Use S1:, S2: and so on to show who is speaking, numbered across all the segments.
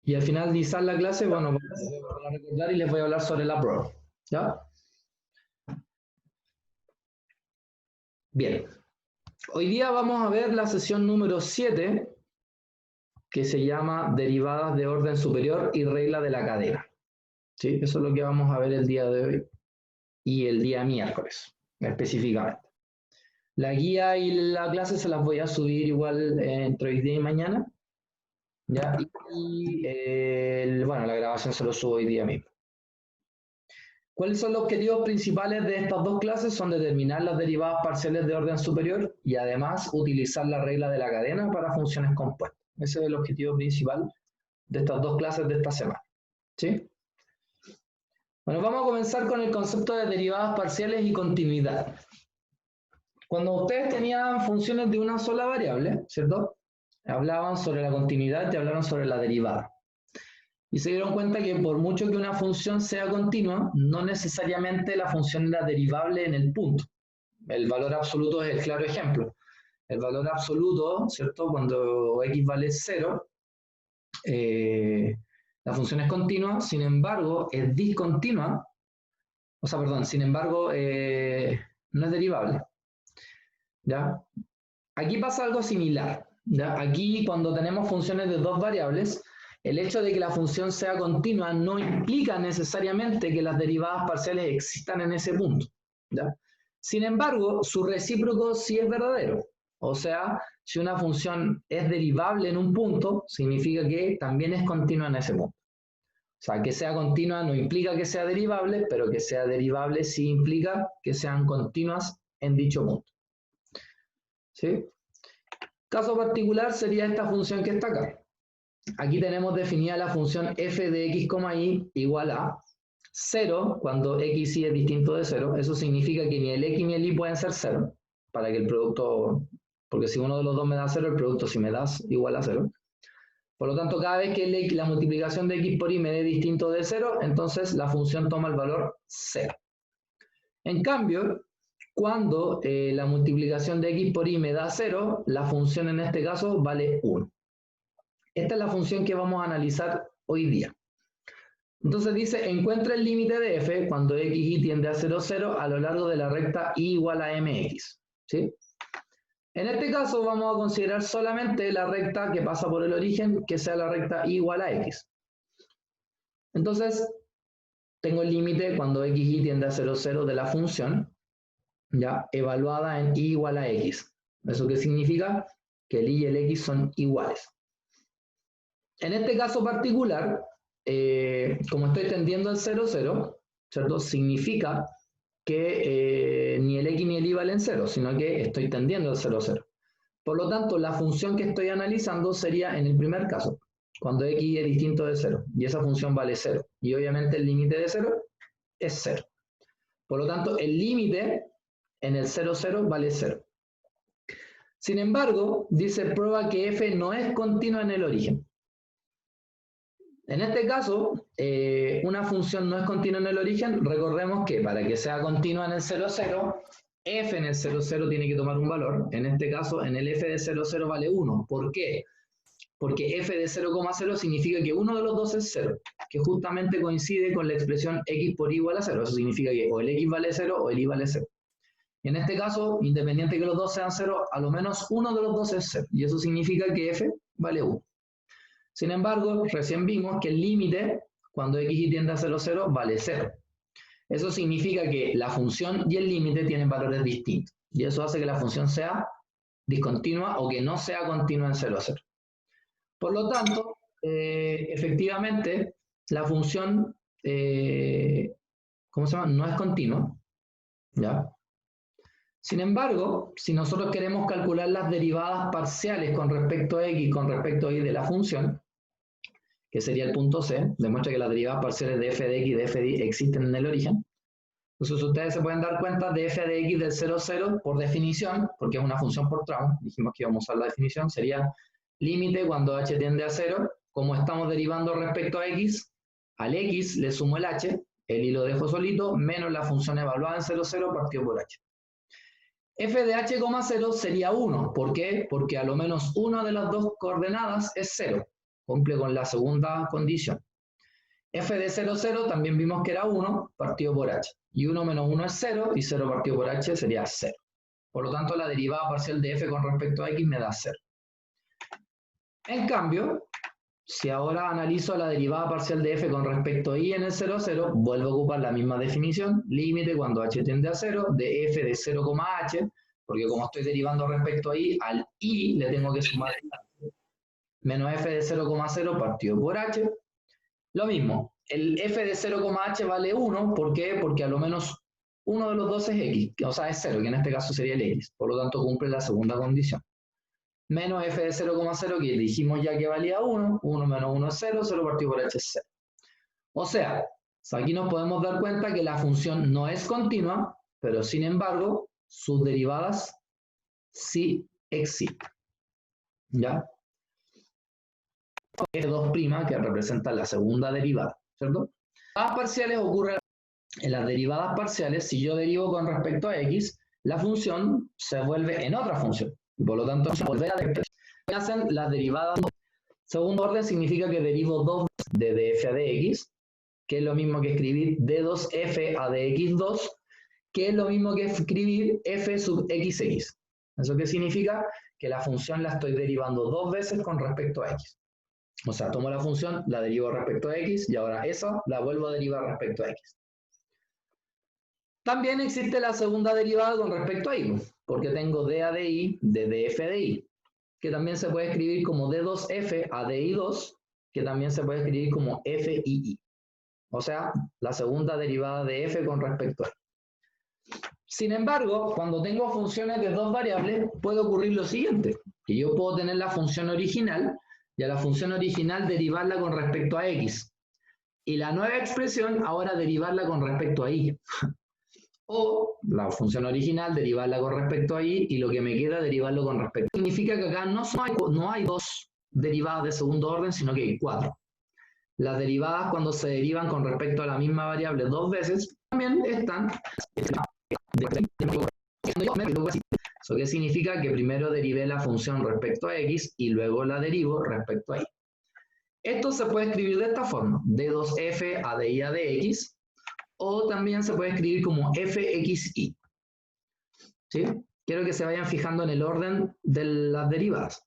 S1: Y al finalizar la clase, bueno, voy a recordar y les voy a hablar sobre la prueba. ¿Ya? Bien. Hoy día vamos a ver la sesión número 7, que se llama Derivadas de orden superior y regla de la cadena. ¿Sí? Eso es lo que vamos a ver el día de hoy y el día miércoles, específicamente. La guía y la clase se las voy a subir igual entre hoy día y mañana. ¿Ya? Y bueno, la grabación se lo subo hoy día mismo. ¿Cuáles son los objetivos principales de estas dos clases? Son determinar las derivadas parciales de orden superior y además utilizar la regla de la cadena para funciones compuestas. Ese es el objetivo principal de estas dos clases de esta semana. ¿Sí? Bueno, vamos a comenzar con el concepto de derivadas parciales y continuidad. Cuando ustedes tenían funciones de una sola variable, ¿cierto? Hablaban sobre la continuidad y hablaron sobre la derivada. Y se dieron cuenta que por mucho que una función sea continua, no necesariamente la función era derivable en el punto. El valor absoluto es el claro ejemplo. El valor absoluto, ¿cierto? Cuando x vale 0, la función es continua, sin embargo, es discontinua, o sea, perdón, sin embargo, no es derivable. ¿Ya? Aquí pasa algo similar. ¿Ya? Aquí, cuando tenemos funciones de dos variables, el hecho de que la función sea continua no implica necesariamente que las derivadas parciales existan en ese punto. ¿Ya? Sin embargo, su recíproco sí es verdadero. O sea, si una función es derivable en un punto, significa que también es continua en ese punto. O sea, que sea continua no implica que sea derivable, pero que sea derivable sí implica que sean continuas en dicho punto. ¿Sí? Caso particular sería esta función que está acá. Aquí tenemos definida la función f de x, y igual a 0 cuando x y es distinto de 0. Eso significa que ni el x ni el y pueden ser 0, para que el producto, porque si uno de los dos me da 0, el producto si me das igual a 0. Por lo tanto, cada vez que la multiplicación de x por y me dé distinto de 0, entonces la función toma el valor 0. En cambio, cuando la multiplicación de x por y me da 0, la función en este caso vale 1. Esta es la función que vamos a analizar hoy día. Entonces dice, encuentra el límite de f cuando x y tiende a 0, 0 a lo largo de la recta y igual a mx. ¿Sí? En este caso vamos a considerar solamente la recta que pasa por el origen, que sea la recta y igual a x. Entonces, tengo el límite cuando x y tiende a 0, 0 de la función, ya evaluada en y igual a x. ¿Eso qué significa? Que el y y el x son iguales. En este caso particular, como estoy tendiendo al 0, 0, ¿cierto? Significa que ni el x ni el y valen 0, sino que estoy tendiendo al 0, 0. Por lo tanto, la función que estoy analizando sería en el primer caso, cuando x es distinto de 0, y esa función vale 0. Y obviamente el límite de 0 es 0. Por lo tanto, el límite en el 0, 0 vale 0. Sin embargo, dice prueba que f no es continua en el origen. En este caso, una función no es continua en el origen. Recordemos que para que sea continua en el 0, 0, f en el 0, 0 tiene que tomar un valor. En este caso, en el f de 0, 0 vale 1. ¿Por qué? Porque f de 0,0 significa que uno de los dos es 0, que justamente coincide con la expresión x por y igual a 0. Eso significa que o el x vale 0 o el y vale 0. En este caso, independiente de que los dos sean 0, a lo menos uno de los dos es 0. Y eso significa que f vale 1. Sin embargo, recién vimos que el límite, cuando x y tiende a 0, 0, vale 0. Eso significa que la función y el límite tienen valores distintos. Y eso hace que la función sea discontinua o que no sea continua en 0, 0. Por lo tanto, efectivamente, la función, ¿cómo se llama? No es continua. ¿Ya? Sin embargo, si nosotros queremos calcular las derivadas parciales con respecto a x, con respecto a y de la función, que sería el punto C, demuestra que las derivadas parciales de f de x y de f de y existen en el origen. Entonces ustedes se pueden dar cuenta de f de x del 0, 0 por definición, porque es una función por tramo, dijimos que íbamos a usar la definición, sería límite cuando h tiende a 0, como estamos derivando respecto a x, al x le sumo el h, el y lo dejo solito, menos la función evaluada en 0, 0 partido por h. f de h, 0 sería 1, ¿por qué? Porque a lo menos una de las dos coordenadas es 0. cumple con la segunda condición. F de 0, 0 también vimos que era 1 partido por h. Y 1 menos 1 es 0, y 0 partido por h sería 0. Por lo tanto, la derivada parcial de f con respecto a x me da 0. En cambio, si ahora analizo la derivada parcial de f con respecto a y en el 0, 0, vuelvo a ocupar la misma definición, límite cuando h tiende a 0, de f de 0, h, porque como estoy derivando respecto a y, al y le tengo que sumar menos f de 0, 0 partido por h. Lo mismo, el f de 0, h vale 1, ¿por qué? Porque a lo menos uno de los dos es x, o sea, es 0, que en este caso sería el x, por lo tanto cumple la segunda condición. Menos f de 0, 0, que dijimos ya que valía 1, 1 menos 1 es 0, 0 partido por h es 0. O sea, aquí nos podemos dar cuenta que la función no es continua, pero sin embargo, sus derivadas sí existen. ¿Ya? F2', que representa la segunda derivada, ¿cierto? Las parciales ocurren en las derivadas parciales. Si yo derivo con respecto a x, la función se vuelve en otra función. Y por lo tanto, volver a hacen las derivadas. Segundo orden significa que derivo 2 de df a dx, que es lo mismo que escribir d2f a dx2, que es lo mismo que escribir f sub xx. ¿Eso qué significa? Que la función la estoy derivando dos veces con respecto a x. O sea, tomo la función, la derivo respecto a x, y ahora esa la vuelvo a derivar respecto a x. También existe la segunda derivada con respecto a y, porque tengo d a di de df de y, que también se puede escribir como d2f a di2, que también se puede escribir como f y. O sea, la segunda derivada de f con respecto a y. Sin embargo, cuando tengo funciones de dos variables, puede ocurrir lo siguiente, que yo puedo tener la función original, y a la función original derivarla con respecto a x. Y la nueva expresión ahora derivarla con respecto a y. O la función original derivarla con respecto a y, y lo que me queda derivarlo con respecto a y. Significa que acá no hay dos derivadas de segundo orden, sino que hay cuatro. Las derivadas, cuando se derivan con respecto a la misma variable dos veces, también están. ¿Eso qué significa? Que primero derivé la función respecto a x y luego la derivo respecto a y. Esto se puede escribir de esta forma, d2f a di a dx, o también se puede escribir como fxy. ¿Sí? Quiero que se vayan fijando en el orden de las derivadas.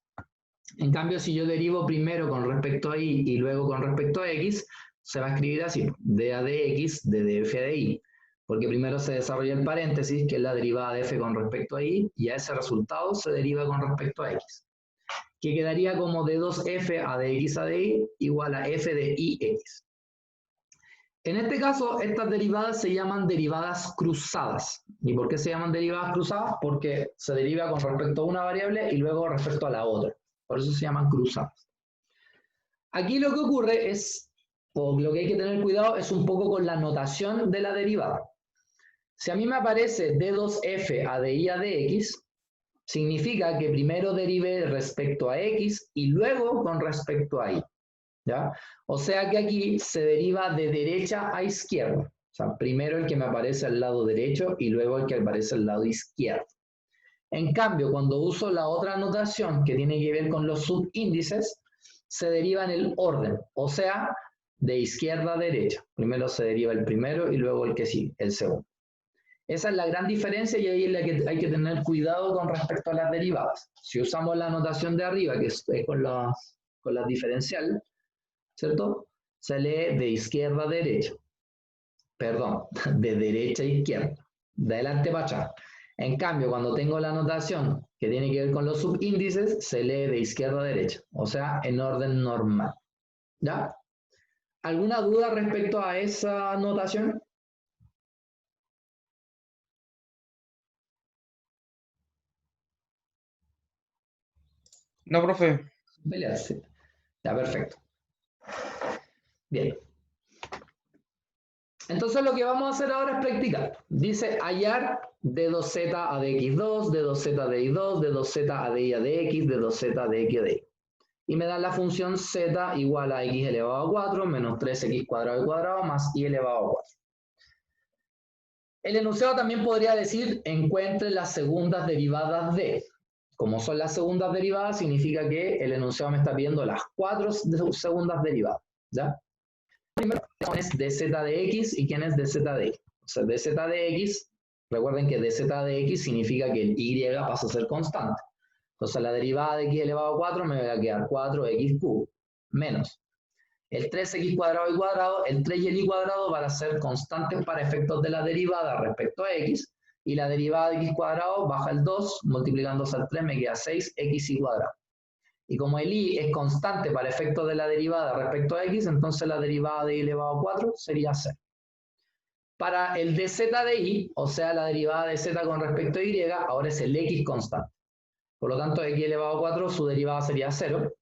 S1: En cambio, si yo derivo primero con respecto a y y luego con respecto a x, se va a escribir así, d a dx de df de y. Porque primero se desarrolla el paréntesis, que es la derivada de f con respecto a y, y a ese resultado se deriva con respecto a x. Que quedaría como d2f a dx a di igual a f de ix. En este caso, estas derivadas se llaman derivadas cruzadas. ¿Y por qué se llaman derivadas cruzadas? Porque se deriva con respecto a una variable y luego respecto a la otra. Por eso se llaman cruzadas. Aquí lo que ocurre es, o lo que hay que tener cuidado, es un poco con la notación de la derivada. Si a mí me aparece d2f a di a dx, significa que primero derive respecto a x y luego con respecto a y. ¿Ya? O sea que aquí se deriva de derecha a izquierda. O sea, primero el que me aparece al lado derecho y luego el que aparece al lado izquierdo. En cambio, cuando uso la otra notación que tiene que ver con los subíndices, se deriva en el orden, o sea, de izquierda a derecha. Primero se deriva el primero y luego el que sigue, el segundo. Esa es la gran diferencia y ahí es la que hay que tener cuidado con respecto a las derivadas. Si usamos la notación de arriba, que es con la diferencial, ¿cierto? Se lee de izquierda a derecha. Perdón, de derecha a izquierda. De adelante para atrás. En cambio, cuando tengo la notación que tiene que ver con los subíndices, se lee de izquierda a derecha. O sea, en orden normal. ¿Ya? ¿Alguna duda respecto a esa notación?
S2: No, profe.
S1: Pelearse. Ya, perfecto. Bien. Entonces lo que vamos a hacer ahora es practicar. Dice hallar d2z a dx2, d2z a dy2, d2z a dy a dx, d2z a dx a dy. Y me dan la función z igual a x elevado a 4 menos 3x cuadrado al cuadrado más y elevado a 4. El enunciado también podría decir encuentre las segundas derivadas de. como son las segundas derivadas, significa que el enunciado me está pidiendo las 4 segundas derivadas, ¿ya? Primero, ¿quién es dz de x y quién es dz de y? O sea, dz de x, recuerden que dz de x significa que el y pasa a ser constante. Entonces, la derivada de x elevado a 4 me va a quedar 4x cubo, menos el 3x cuadrado y cuadrado, el 3 y el y cuadrado van a ser constantes para efectos de la derivada respecto a x, y la derivada de x cuadrado baja el 2, multiplicándose al 3 me queda 6x cuadrado. Y como el y es constante para efectos de la derivada respecto a x, entonces la derivada de y elevado a 4 sería 0. Para el dz de y, o sea, la derivada de z con respecto a y, ahora es el x constante. Por lo tanto, x elevado a 4, su derivada sería 0.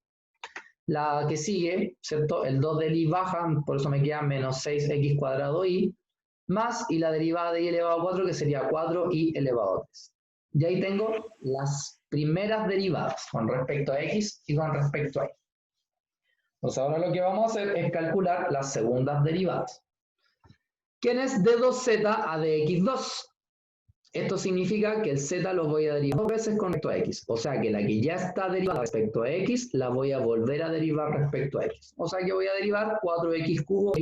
S1: La que sigue, ¿cierto? El 2 del y baja, por eso me queda menos 6x cuadrado y, más, y la derivada de y elevado a 4, que sería 4y elevado a 3. Y ahí tengo las primeras derivadas con respecto a x y con respecto a y. Entonces ahora lo que vamos a hacer es calcular las segundas derivadas. ¿Quién es d2z a dx2? Esto significa que el z lo voy a derivar 2 veces con respecto a x. O sea que la que ya está derivada respecto a x, la voy a volver a derivar respecto a x. O sea que voy a derivar 4x cubo.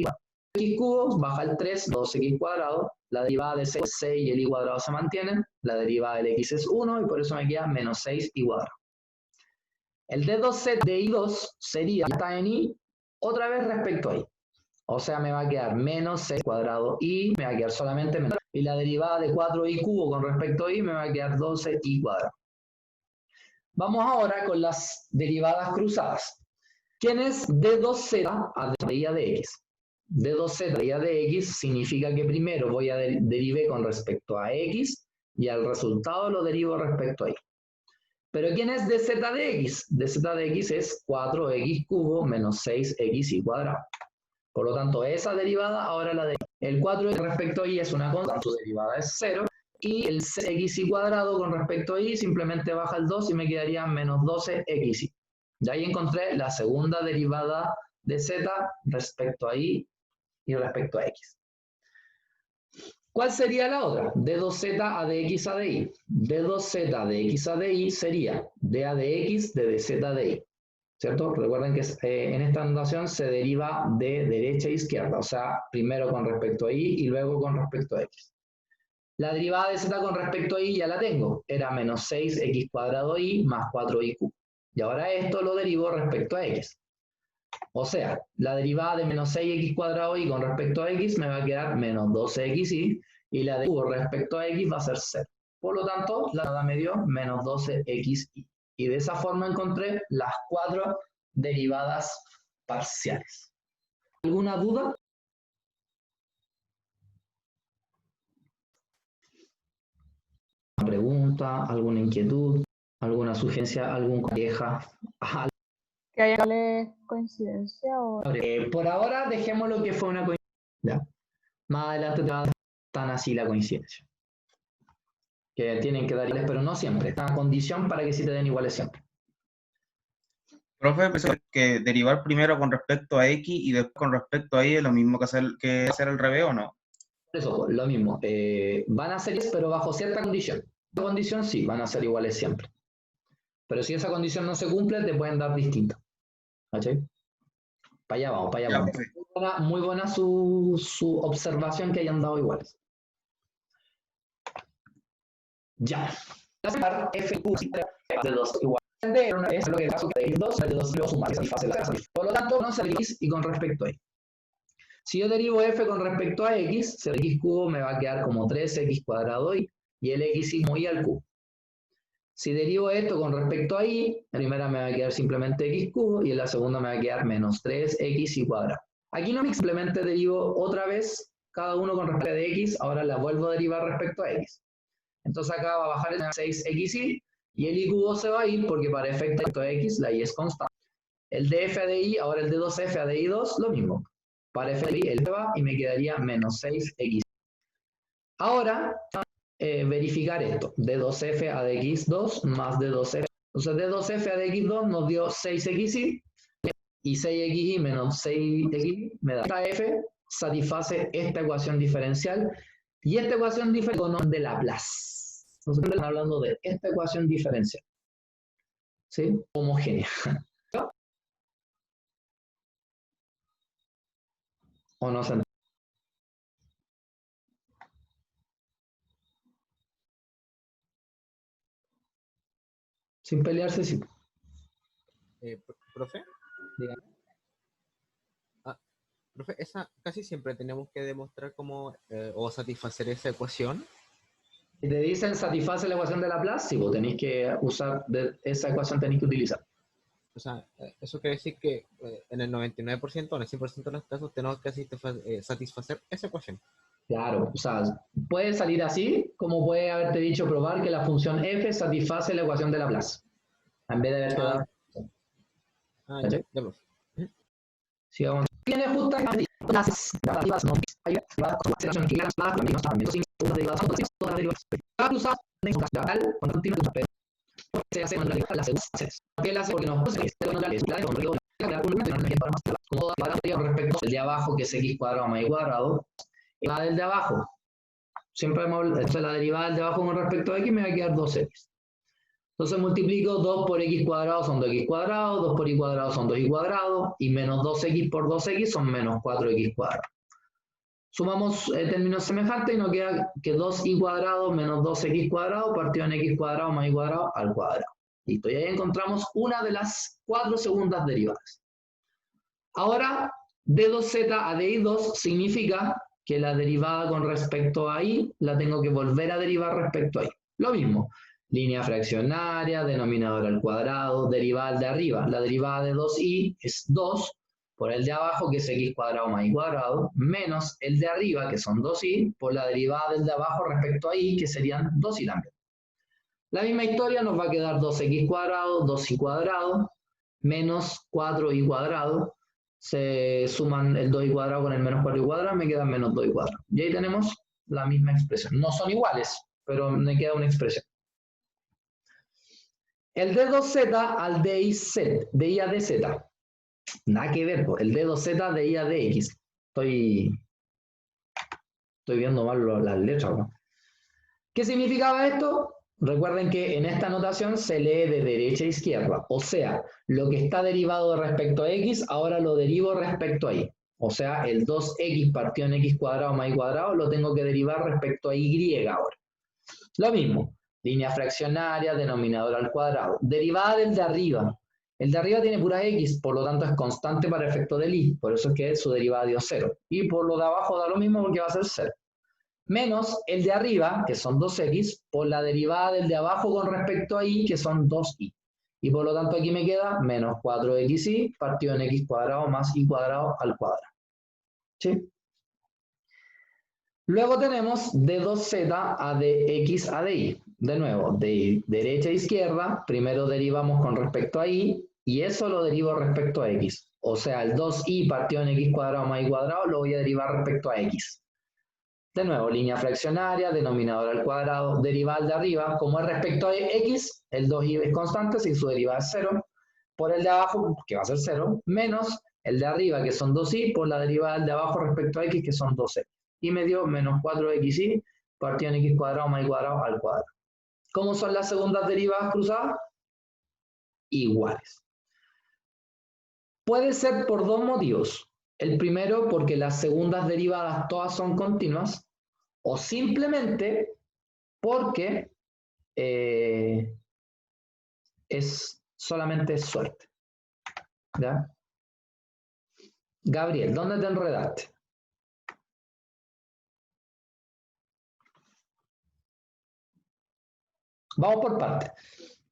S1: X cubo baja el 3, 2x cuadrado. La derivada de 6 y el y cuadrado se mantienen. La derivada del x es 1 y por eso me queda menos 6y cuadrado. El d2z de y2 sería, está en y, otra vez respecto a y. O sea, me va a quedar menos 6 cuadrado y me va a quedar solamente menos. Y la derivada de 4y cubo con respecto a y me va a quedar 12y cuadrado. Vamos ahora con las derivadas cruzadas. ¿Quién es d2z a y de x? d2z a y de x significa que primero voy a derivar con respecto a x y al resultado lo derivo respecto a y. Pero ¿quién es dz de x? dz de x es 4x cubo menos 6xy cuadrado. Por lo tanto, esa derivada ahora la deriva. El 4 respecto a y es una constante, su derivada es 0. Y el xy cuadrado con respecto a y simplemente baja el 2 y me quedaría menos 12xy. Y ahí encontré la segunda derivada de z respecto a y respecto a x. ¿Cuál sería la otra? d2z a dx a dy. d2z de x a dy sería d a de x de dz de y. ¿Cierto? Recuerden que en esta notación se deriva de derecha a izquierda, o sea, primero con respecto a y y luego con respecto a x. La derivada de z con respecto a y ya la tengo, era menos 6x cuadrado y más 4y cubo. Y ahora esto lo derivo respecto a x. O sea, la derivada de menos 6x cuadrado y con respecto a x me va a quedar menos 12xy y la de cubo respecto a x va a ser 0. Por lo tanto, la derivada me dio menos 12xy. Y de esa forma encontré las 4 derivadas parciales. ¿Alguna duda? ¿Alguna pregunta? ¿Alguna inquietud? ¿Alguna sugerencia? ¿Alguna queja?
S3: ¿Que haya coincidencia o...?
S1: Por ahora dejemos lo que fue una coincidencia. Más adelante te va a dar tan así la coincidencia. Que tienen que dar iguales, pero no siempre. Está condición para que sí te den iguales siempre.
S2: Profe, pensé que derivar primero con respecto a x y después con respecto a y es lo mismo que hacer al revés, ¿o no?
S1: Eso, lo mismo. Van a ser iguales, pero bajo cierta condición. La condición sí, van a ser iguales siempre. Pero si esa condición no se cumple, te pueden dar distinto. ¿Cachai? Para allá vamos, para allá vamos. Muy buena su observación que hayan dado iguales. Ya. F de 2 igual. Es lo que caso que de 2 de 2 lo suma, por lo tanto, no se x y con respecto a y. Si yo derivo f con respecto a x, el x cubo me va a quedar como 3x cuadrado y el x como y al cubo. Si derivo esto con respecto a y, la primera me va a quedar simplemente x cubo y en la segunda me va a quedar menos 3xy cuadrado. Aquí no me simplemente derivo otra vez cada uno con respecto a x, ahora la vuelvo a derivar respecto a x. Entonces acá va a bajar el 6xy y el y cubo se va a ir porque para efecto de x la y es constante. El df de y, ahora el de 2f a de y2, lo mismo. Para f de y, el se va y me quedaría menos 6x. Ahora, verificar esto. De 2f a de x2 más de 2f. Entonces, de 2f a de x2 nos dio 6xy y 6xy menos 6xy me da. Esta f satisface esta ecuación diferencial y esta ecuación diferencial de Laplace. Nosotros estamos hablando de esta ecuación diferencial. ¿sí? Homogénea. ¿O no se entiende? Sin pelearse, sí.
S4: Profe,
S1: Dígame.
S4: profe, esa casi siempre tenemos que demostrar cómo o satisfacer esa ecuación.
S1: Si te dicen satisface la ecuación de Laplace, sí, vos tenéis que usar esa ecuación, tenéis que utilizar.
S4: O sea, eso quiere decir que en el 99% o en el 100% de los casos tenemos que satisfacer esa ecuación.
S1: Claro, o sea, puede salir así, como puede haberte dicho probar que la función f satisface la ecuación de Laplace, en vez de haberte dado.
S4: Ya, profe.
S1: Sigamos. Tiene justamente las derivadas no hay aceleración que las menos también sin todas derivadas todas las derivadas. La cruzada de un capital con continuo de papel. Se hace en realidad las segundas fases. ¿Qué la hace? Porque no se dice la de la como respecto al de abajo que es x cuadrado más y cuadrado, y la del de abajo. Siempre hemos entonces la derivada del de abajo con respecto a x me va a quedar 2x. Entonces multiplico 2 por x cuadrado son 2x cuadrado, 2 por y cuadrado son 2y cuadrado, y menos 2x por 2x son menos 4x cuadrado. Sumamos términos semejantes y nos queda que 2y cuadrado menos 2x cuadrado partido en x cuadrado más y cuadrado al cuadrado. Listo, y ahí encontramos una de las 4 segundas derivadas. Ahora, d2z a di2 significa que la derivada con respecto a y la tengo que volver a derivar respecto a y. Lo mismo. Línea fraccionaria, denominador al cuadrado, derivada al de arriba. La derivada de 2y es 2 por el de abajo, que es x cuadrado más y cuadrado, menos el de arriba, que son 2y, por la derivada del de abajo respecto a y, que serían 2y también. La misma historia nos va a quedar 2x cuadrado, 2y cuadrado, menos 4y cuadrado. Se suman el 2y cuadrado con el menos 4y cuadrado, me queda menos 2y cuadrado. Y ahí tenemos la misma expresión. No son iguales, pero me queda una expresión. El d2z al de i a dz. Nada que ver, el d2z de i a dx. Estoy viendo mal las letras, ¿no? ¿Qué significaba esto? Recuerden que en esta notación se lee de derecha a izquierda. O sea, lo que está derivado respecto a x, ahora lo derivo respecto a y. O sea, el 2x partido en x cuadrado más y cuadrado lo tengo que derivar respecto a y ahora. Lo mismo. Línea fraccionaria, denominador al cuadrado. Derivada del de arriba. El de arriba tiene pura x, por lo tanto es constante para efecto del y. Por eso es que su derivada dio 0. Y por lo de abajo da lo mismo porque va a ser 0. Menos el de arriba, que son 2x, por la derivada del de abajo con respecto a y, que son 2y. Y por lo tanto aquí me queda menos 4xy partido en x cuadrado más y cuadrado al cuadrado. ¿Sí? Luego tenemos d2z a dx a dy. De nuevo, de derecha a izquierda, primero derivamos con respecto a y, y eso lo derivo respecto a x. O sea, el 2y partido en x cuadrado más y cuadrado lo voy a derivar respecto a x. De nuevo, línea fraccionaria, denominador al cuadrado, derivada de arriba, como es respecto a x, el 2y es constante, si su derivada es 0, por el de abajo, que va a ser 0, menos el de arriba, que son 2y, por la derivada del de abajo respecto a x, que son 2x. Y me dio menos 4xy partido en x cuadrado más y cuadrado al cuadrado. ¿Cómo son las segundas derivadas cruzadas? Iguales. Puede ser por dos motivos. El primero, porque las segundas derivadas todas son continuas, o simplemente porque es solamente suerte. ¿Ya? Gabriel, ¿dónde te enredaste? Vamos por partes.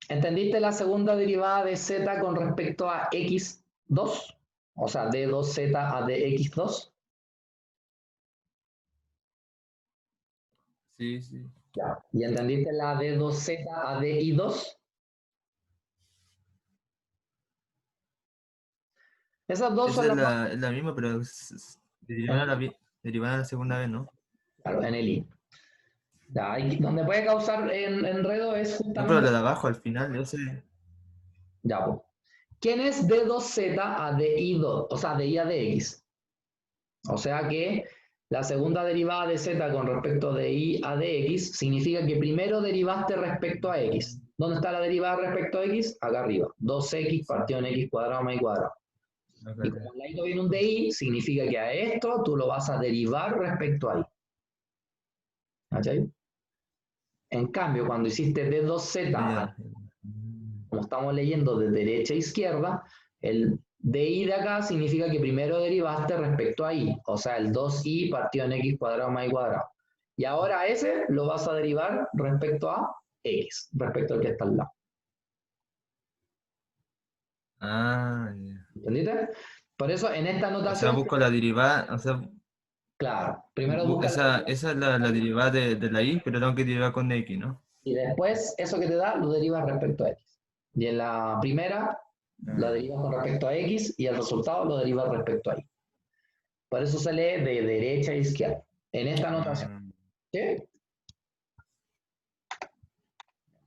S1: ¿Entendiste la segunda derivada de z con respecto a x2? O sea, d2z a dx2.
S5: Sí, sí.
S1: Ya. ¿Y entendiste la d2z a di2? Esas dos son las
S5: Es la misma, pero derivada a la segunda vez, ¿no?
S1: Claro, en el i. Ya, donde puede causar enredo es
S5: No, pero
S1: justamente...
S5: la de abajo al final, yo sé.
S1: Ya, pues. ¿Quién es d2z a di2? O sea, de i a dx. O sea que la segunda derivada de z con respecto de i a dx significa que primero derivaste respecto a x. ¿Dónde está la derivada respecto a x? Acá arriba. 2x partido en x cuadrado más y cuadrado. Y como al ladito viene un DI, significa que a esto tú lo vas a derivar respecto a y. ¿Cachai? En cambio, cuando hiciste D2Z,
S5: Ya.
S1: como estamos leyendo de derecha a izquierda, el DI de acá significa que primero derivaste respecto a y, o sea, el 2i partido en x cuadrado más y cuadrado. Y ahora a ese lo vas a derivar respecto a x, respecto al que está al lado.
S5: Ah, ya.
S1: ¿Entendiste? Por eso en esta
S5: O sea,
S1: notación,
S5: busco la derivada, o sea,
S1: claro, primero busca la
S5: esa es la derivada de la y, pero tengo que derivar con x, ¿no?
S1: y después eso que te da lo derivas respecto a x. Y en la primera la
S5: Ah,
S1: derivas con respecto a x y el resultado lo derivas respecto a y. Por eso se lee de derecha a izquierda. En esta notación.
S5: ah,
S1: ¿Sí?
S5: sí,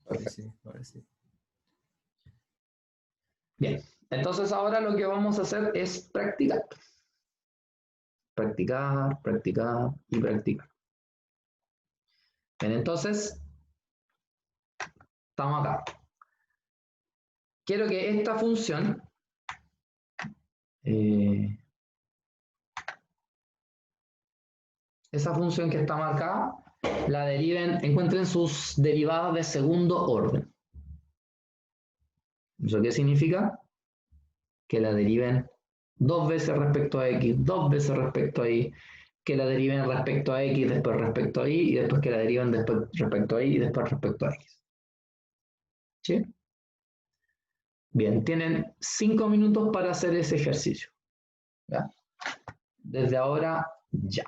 S1: Perfecto.
S5: sí, ahora sí.
S1: Bien. Entonces ahora lo que vamos a hacer es practicar. Practicar, practicar y practicar. Bien, entonces, estamos acá. Quiero que esta función esa función que está marcada, la deriven, encuentren sus derivadas de segundo orden. ¿Eso qué significa? Que la deriven dos veces respecto a x, dos veces respecto a y, que la deriven respecto a x, después respecto a y, y después que la deriven después respecto a y y después respecto a x. ¿Sí? Bien, tienen 5 minutos para hacer ese ejercicio. ¿Ya? Desde ahora, ya.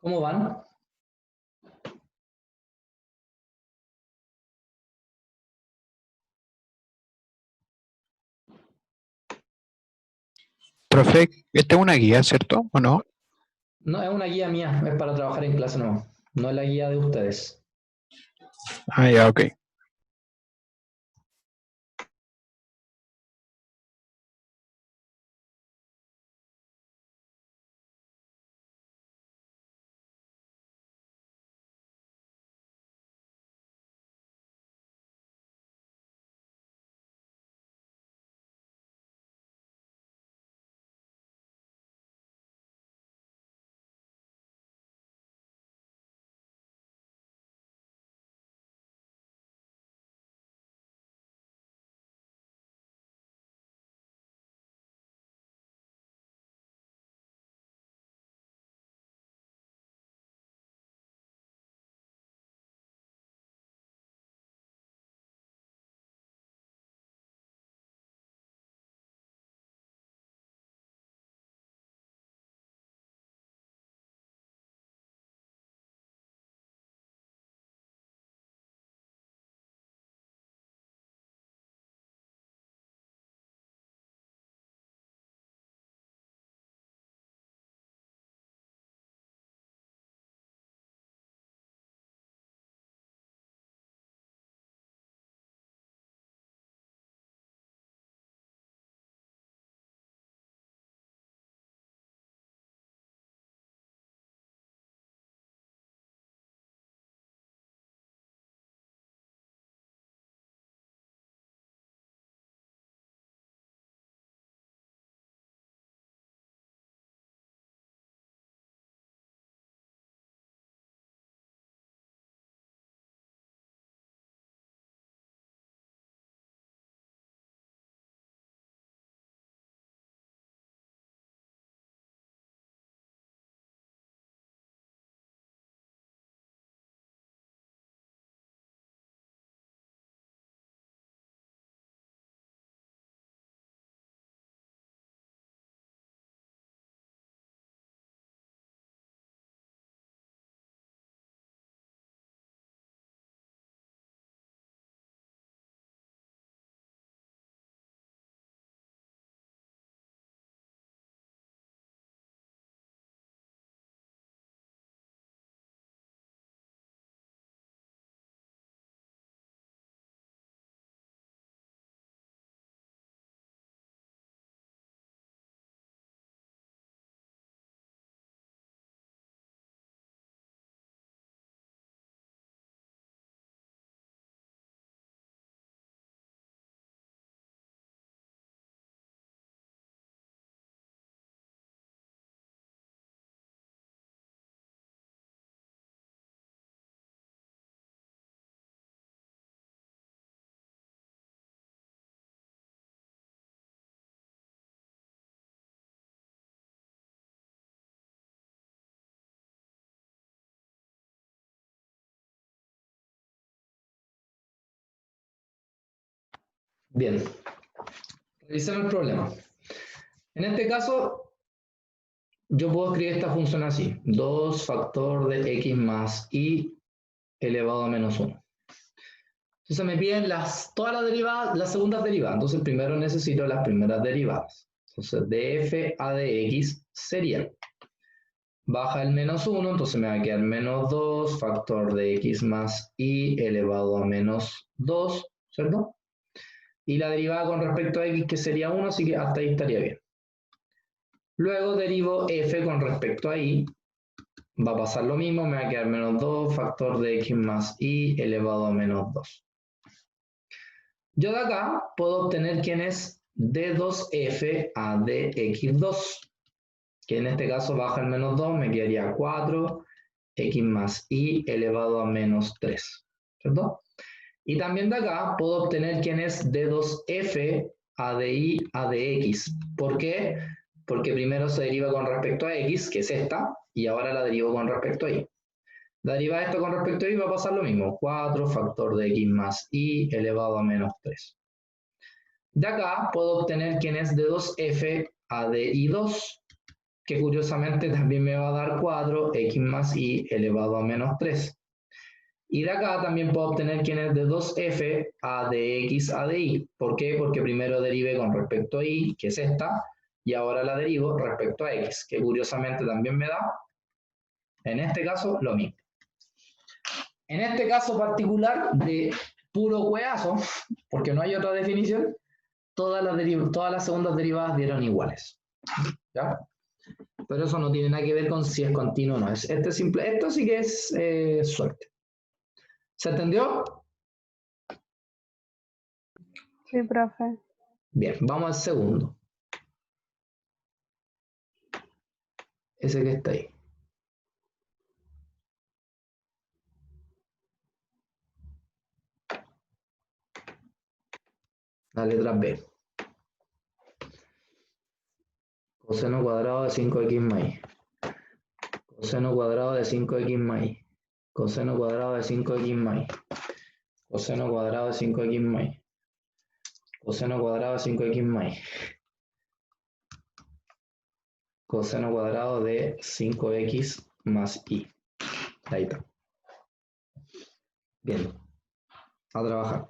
S1: ¿Cómo van?
S6: Profe, esta es una guía, ¿cierto? ¿O no?
S1: No, es una guía mía, es para trabajar en clase nomás. No es la guía de ustedes.
S6: Ah, ya, ok.
S1: Bien. Revisemos el problema. En este caso, yo puedo escribir esta función así. 2 factor de x más y elevado a menos 1. Entonces me piden todas las derivadas, las segundas derivadas. Entonces primero necesito las primeras derivadas. Entonces df a de x sería, baja el menos 1, entonces me va a quedar menos 2 factor de x más y elevado a menos 2, ¿cierto? Y la derivada con respecto a x que sería 1, así que hasta ahí estaría bien. Luego derivo f con respecto a y, va a pasar lo mismo, me va a quedar menos 2 factor de x más y elevado a menos 2. Yo de acá puedo obtener quién es d2f a dx2, que en este caso baja el menos 2, me quedaría 4 x más y elevado a menos 3, ¿cierto? Y también de acá puedo obtener quién es d2f a de y a de x. ¿Por qué? Porque primero se deriva con respecto a x, que es esta, y ahora la derivo con respecto a y. La derivada de esto con respecto a y va a pasar lo mismo, 4 factor de x más y elevado a menos 3. De acá puedo obtener quién es d2f a de y2, que curiosamente también me va a dar 4x más y elevado a menos 3. Y de acá también puedo obtener quién es de 2f a de x a de y. ¿Por qué? Porque primero derivé con respecto a y, que es esta, y ahora la derivo respecto a x, que curiosamente también me da, en este caso, lo mismo. En este caso particular de puro hueazo, porque no hay otra definición, todas las segundas derivadas dieron iguales. ¿Ya? Pero eso no tiene nada que ver con si es continuo o no. Esto sí que es suerte. ¿Se entendió?
S3: Sí, profe.
S1: Bien, vamos al segundo. Ese que está ahí. La letra B. Coseno cuadrado de 5x más y. Coseno cuadrado de 5x más y. Coseno cuadrado de 5x más y. Coseno cuadrado de 5x más y. Coseno cuadrado de 5x más y. Coseno cuadrado de 5x más y. Ahí está. Bien. A trabajar.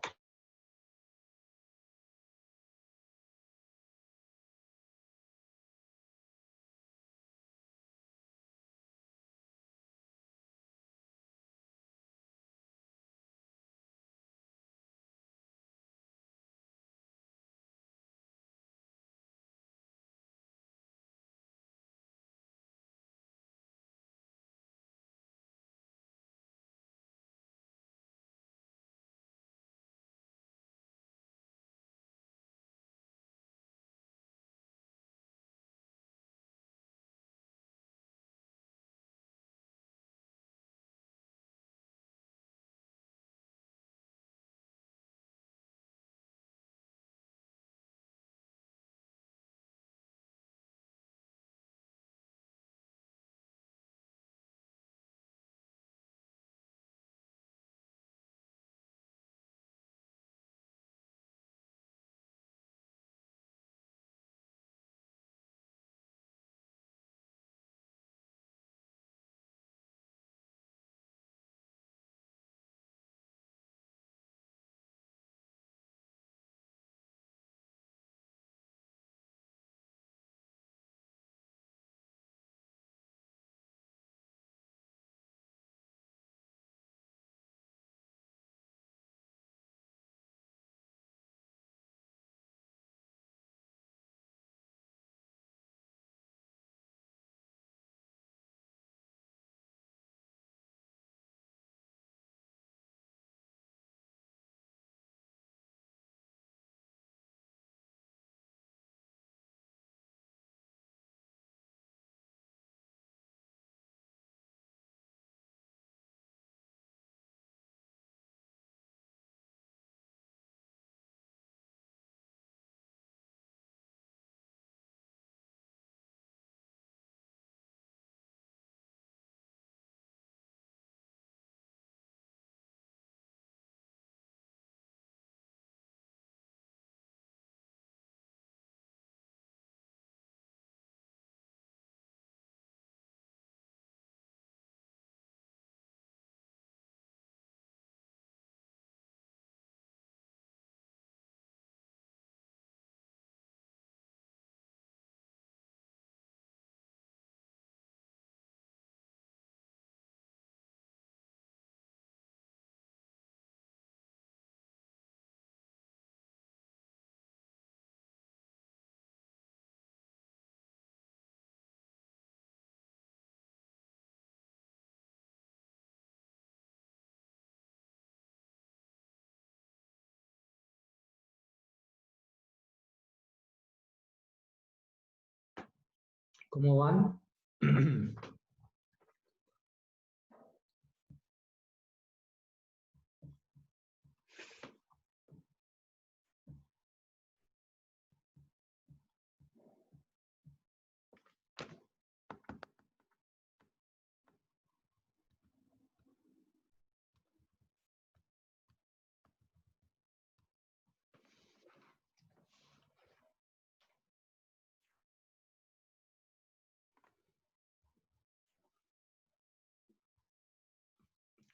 S1: ¿Cómo van?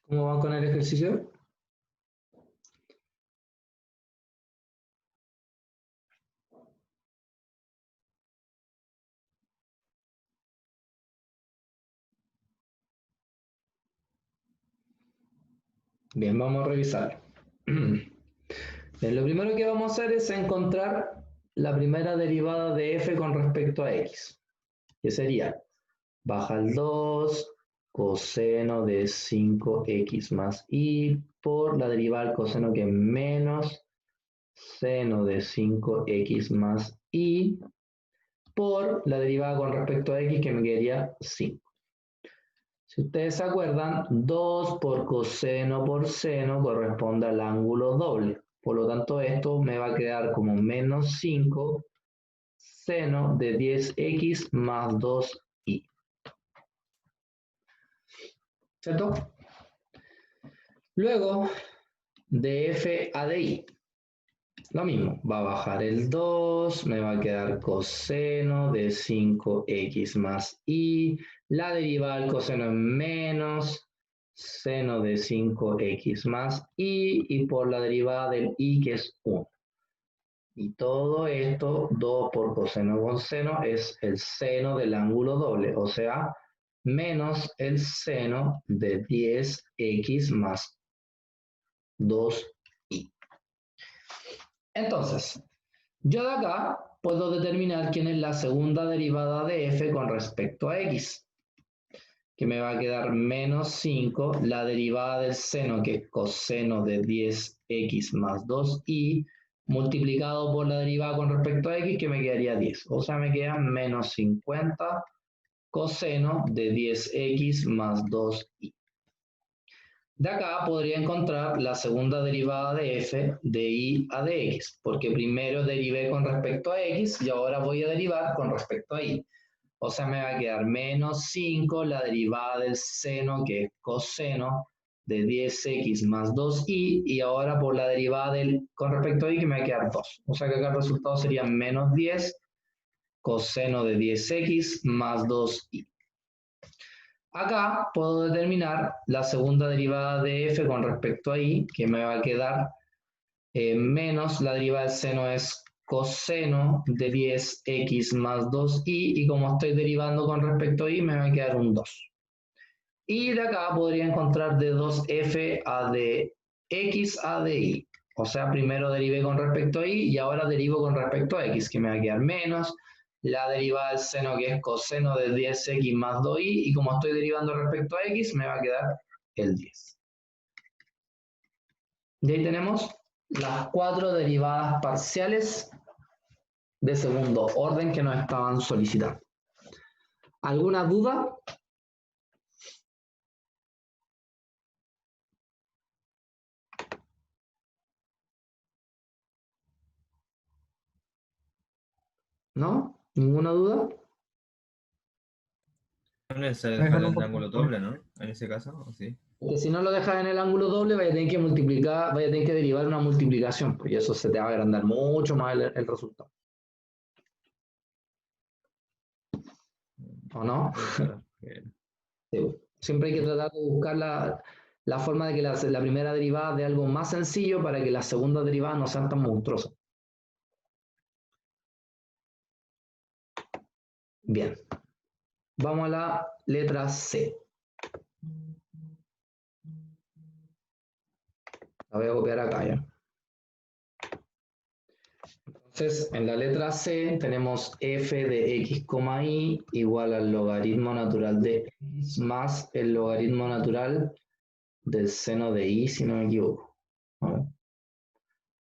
S1: ¿Cómo van con el ejercicio? Bien, vamos a revisar. Bien, lo primero que vamos a hacer es encontrar la primera derivada de f con respecto a x, que sería baja el 2 coseno de 5x más y por la derivada del coseno que es menos seno de 5x más y por la derivada con respecto a x que me quedaría 5. Si ustedes se acuerdan, 2 por coseno por seno corresponde al ángulo doble. Por lo tanto, esto me va a quedar como menos 5 seno de 10x más 2y. ¿Cierto? Luego, de f a de y. Lo mismo, va a bajar el 2, me va a quedar coseno de 5x más y, la derivada del coseno es menos seno de 5x más y por la derivada del y que es 1. Y todo esto, 2 por coseno con seno, es el seno del ángulo doble, o sea, menos el seno de 10x más 2y. Entonces, yo de acá puedo determinar quién es la segunda derivada de f con respecto a x, que me va a quedar menos 5, la derivada del seno, que es coseno de 10x más 2y, multiplicado por la derivada con respecto a x, que me quedaría 10. O sea, me queda menos 50 coseno de 10x más 2y. De acá podría encontrar la segunda derivada de f de y a de x, porque primero derivé con respecto a x y ahora voy a derivar con respecto a y. O sea, me va a quedar menos 5 la derivada del seno, que es coseno de 10x más 2y, y ahora por la derivada con respecto a y, que me va a quedar 2. O sea que acá el resultado sería menos 10 coseno de 10x más 2y. Acá puedo determinar la segunda derivada de f con respecto a y, que me va a quedar menos la derivada del seno es coseno de 10x más 2y, y como estoy derivando con respecto a y, me va a quedar un 2. Y de acá podría encontrar de 2f a de x a de y. O sea, primero derivé con respecto a y y ahora derivo con respecto a x, que me va a quedar menos la derivada del seno, que es coseno de 10x más 2y, y como estoy derivando respecto a x, me va a quedar el 10. Y ahí tenemos las 4 derivadas parciales de segundo orden que nos estaban solicitando. ¿Alguna duda? ¿No? ¿Ninguna duda?
S5: No es necesario dejar el ángulo doble, ¿no? En ese caso, ¿o sí?
S1: Que si no lo dejas en el ángulo doble, vaya a tener que multiplicar, vaya a tener que derivar una multiplicación, pues, y eso se te va a agrandar mucho más el resultado. ¿O no?
S5: Claro.
S1: Sí. Siempre hay que tratar de buscar la forma de que la primera derivada de algo más sencillo para que las segundas derivadas no sean tan monstruosas. Bien. Vamos a la letra C. La voy a copiar acá ya. Entonces, en la letra C tenemos f de x, y igual al logaritmo natural de x más el logaritmo natural del seno de y, si no me equivoco. A ver.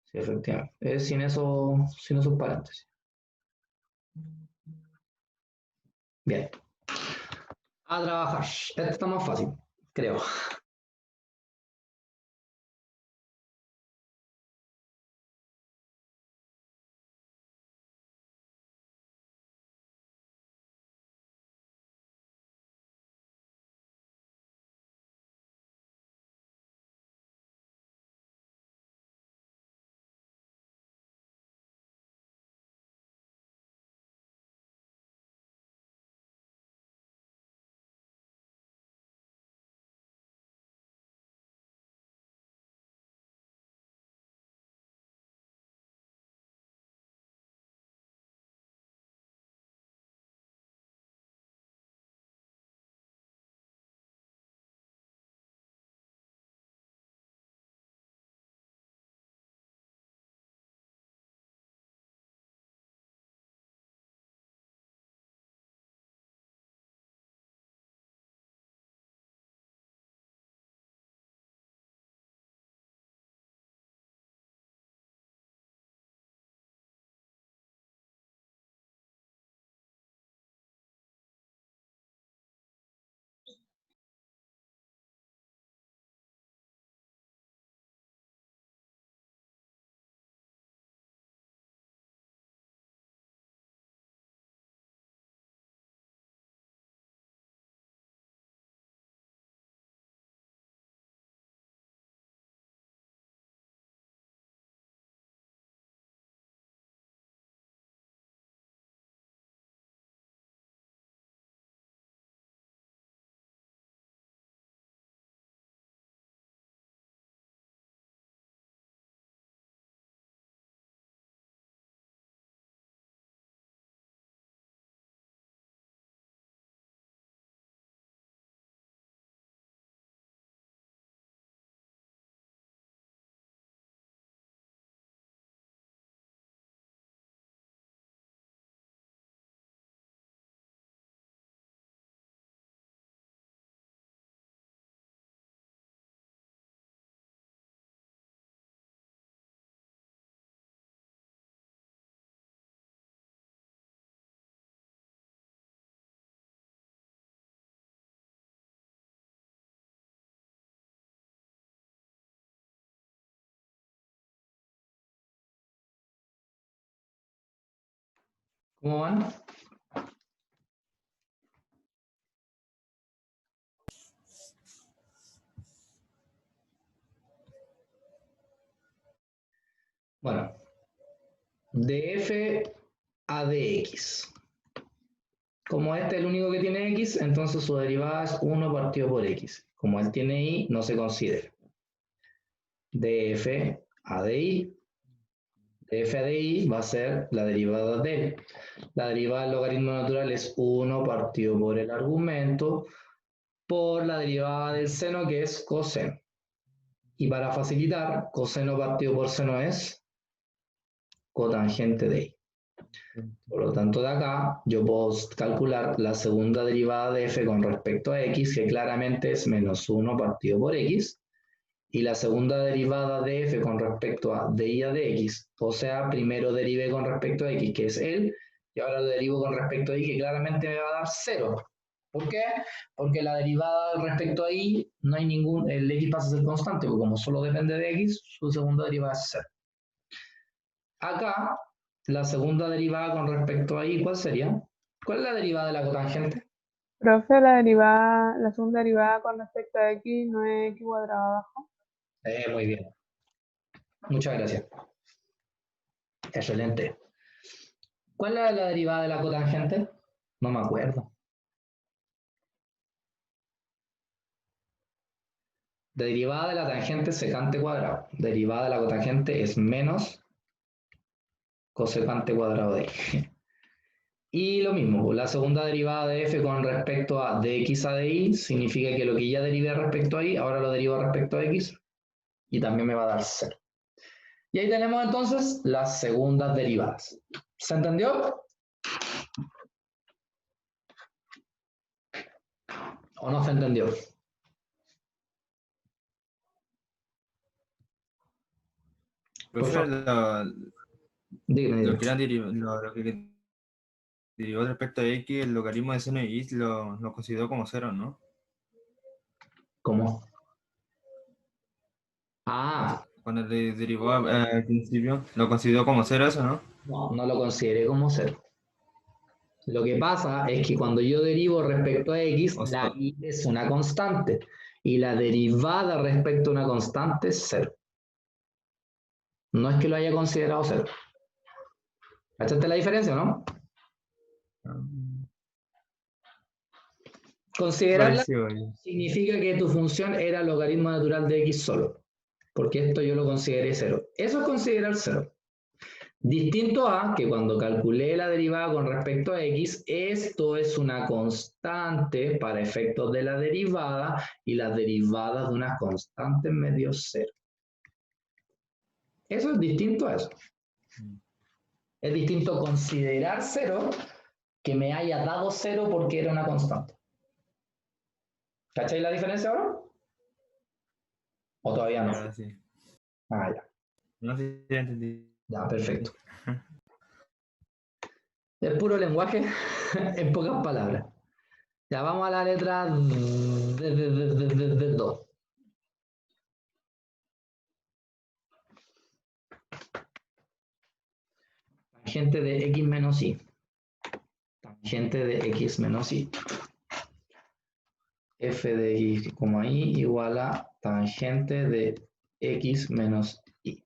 S1: Sí, efectivamente. Es sin esos paréntesis. Bien. A trabajar. Esto está más fácil, creo. ¿Cómo van? Bueno, de f a dx. Como este es el único que tiene x, entonces su derivada es 1 partido por x. Como él tiene y, no se considera. De f a di. De f a di va a ser la derivada de él. La derivada del logaritmo natural es 1 partido por el argumento por la derivada del seno, que es coseno. Y para facilitar, coseno partido por seno es cotangente de y. Por lo tanto, de acá yo puedo calcular la segunda derivada de f con respecto a x, que claramente es menos 1 partido por x, y la segunda derivada de f con respecto a dy a dx, o sea, primero derivé con respecto a x, que es él, y ahora lo derivo con respecto a y, que claramente me va a dar 0. ¿Por qué? Porque la derivada respecto a y, no hay ningún, el x pasa a ser constante, porque como solo depende de x, su segunda derivada es 0. Acá, la segunda derivada con respecto a y, ¿cuál sería? ¿Cuál es la derivada de la cotangente?
S3: Profe, la segunda derivada con respecto a x no es x cuadrado abajo.
S1: Muy bien. Muchas gracias. Excelente. ¿Cuál es la derivada de la cotangente? No me acuerdo. Derivada de la tangente secante cuadrado. Derivada de la cotangente es menos cosecante cuadrado de x. Y lo mismo, la segunda derivada de f con respecto a dx a dy significa que lo que ya derivé respecto a y, ahora lo derivo respecto a x y también me va a dar 0. Y ahí tenemos entonces las segundas derivadas. ¿Se entendió? ¿O no se entendió? Por
S5: Profe,
S1: favor, dígame,
S5: lo
S1: dígame.
S5: que era lo que derivó respecto a x, el logaritmo de seno de y lo consideró como cero, ¿no?
S1: ¿Cómo? Ah,
S5: Cuando le derivó al principio, lo consideró como cero eso, ¿no?
S1: no, no lo consideré como 0. Lo que pasa es que cuando yo derivo respecto a x,
S5: O
S1: la
S5: sea,
S1: y es una constante y la derivada respecto a una constante es 0. No es que lo haya considerado 0. ¿Cachaste la diferencia, no? Considerarla
S5: parecido. Ahí.
S1: significa que tu función era logaritmo natural de x solo, porque esto yo lo consideré 0. Eso es considerar 0. Distinto a que cuando calculé la derivada con respecto a x, esto es una constante para efectos de la derivada y las derivadas de unas constantes me dio 0. Eso es distinto a eso. Es distinto considerar 0 que me haya dado 0 porque era una constante. ¿Cacháis la diferencia ahora? ¿O todavía no?
S5: Ya, sí.
S1: Ah, ya.
S5: No sé si ya entendí.
S1: Ya, perfecto. Es puro lenguaje en pocas palabras. Ya vamos a la letra de 2. Tangente de x menos y. Tangente de x menos y. F de x, y igual a tangente de x menos y.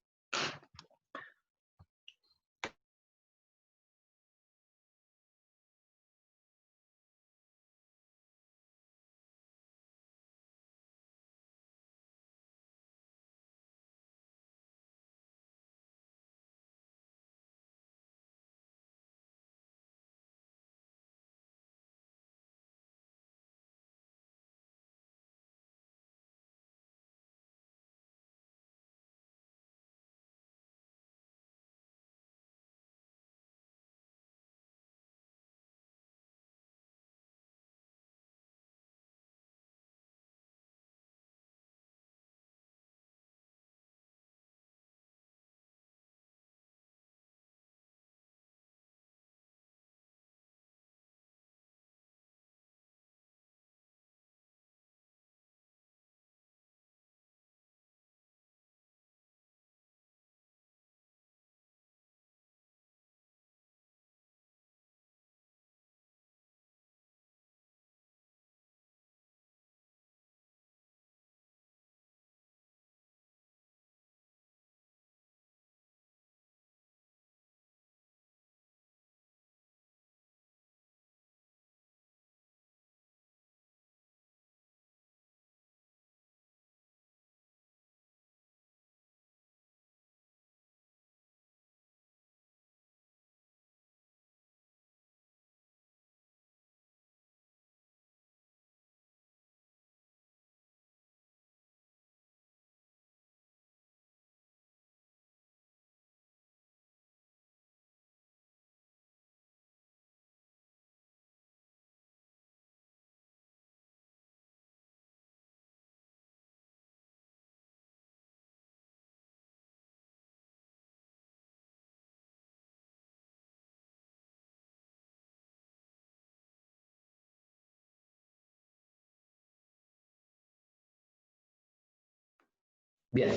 S1: Bien.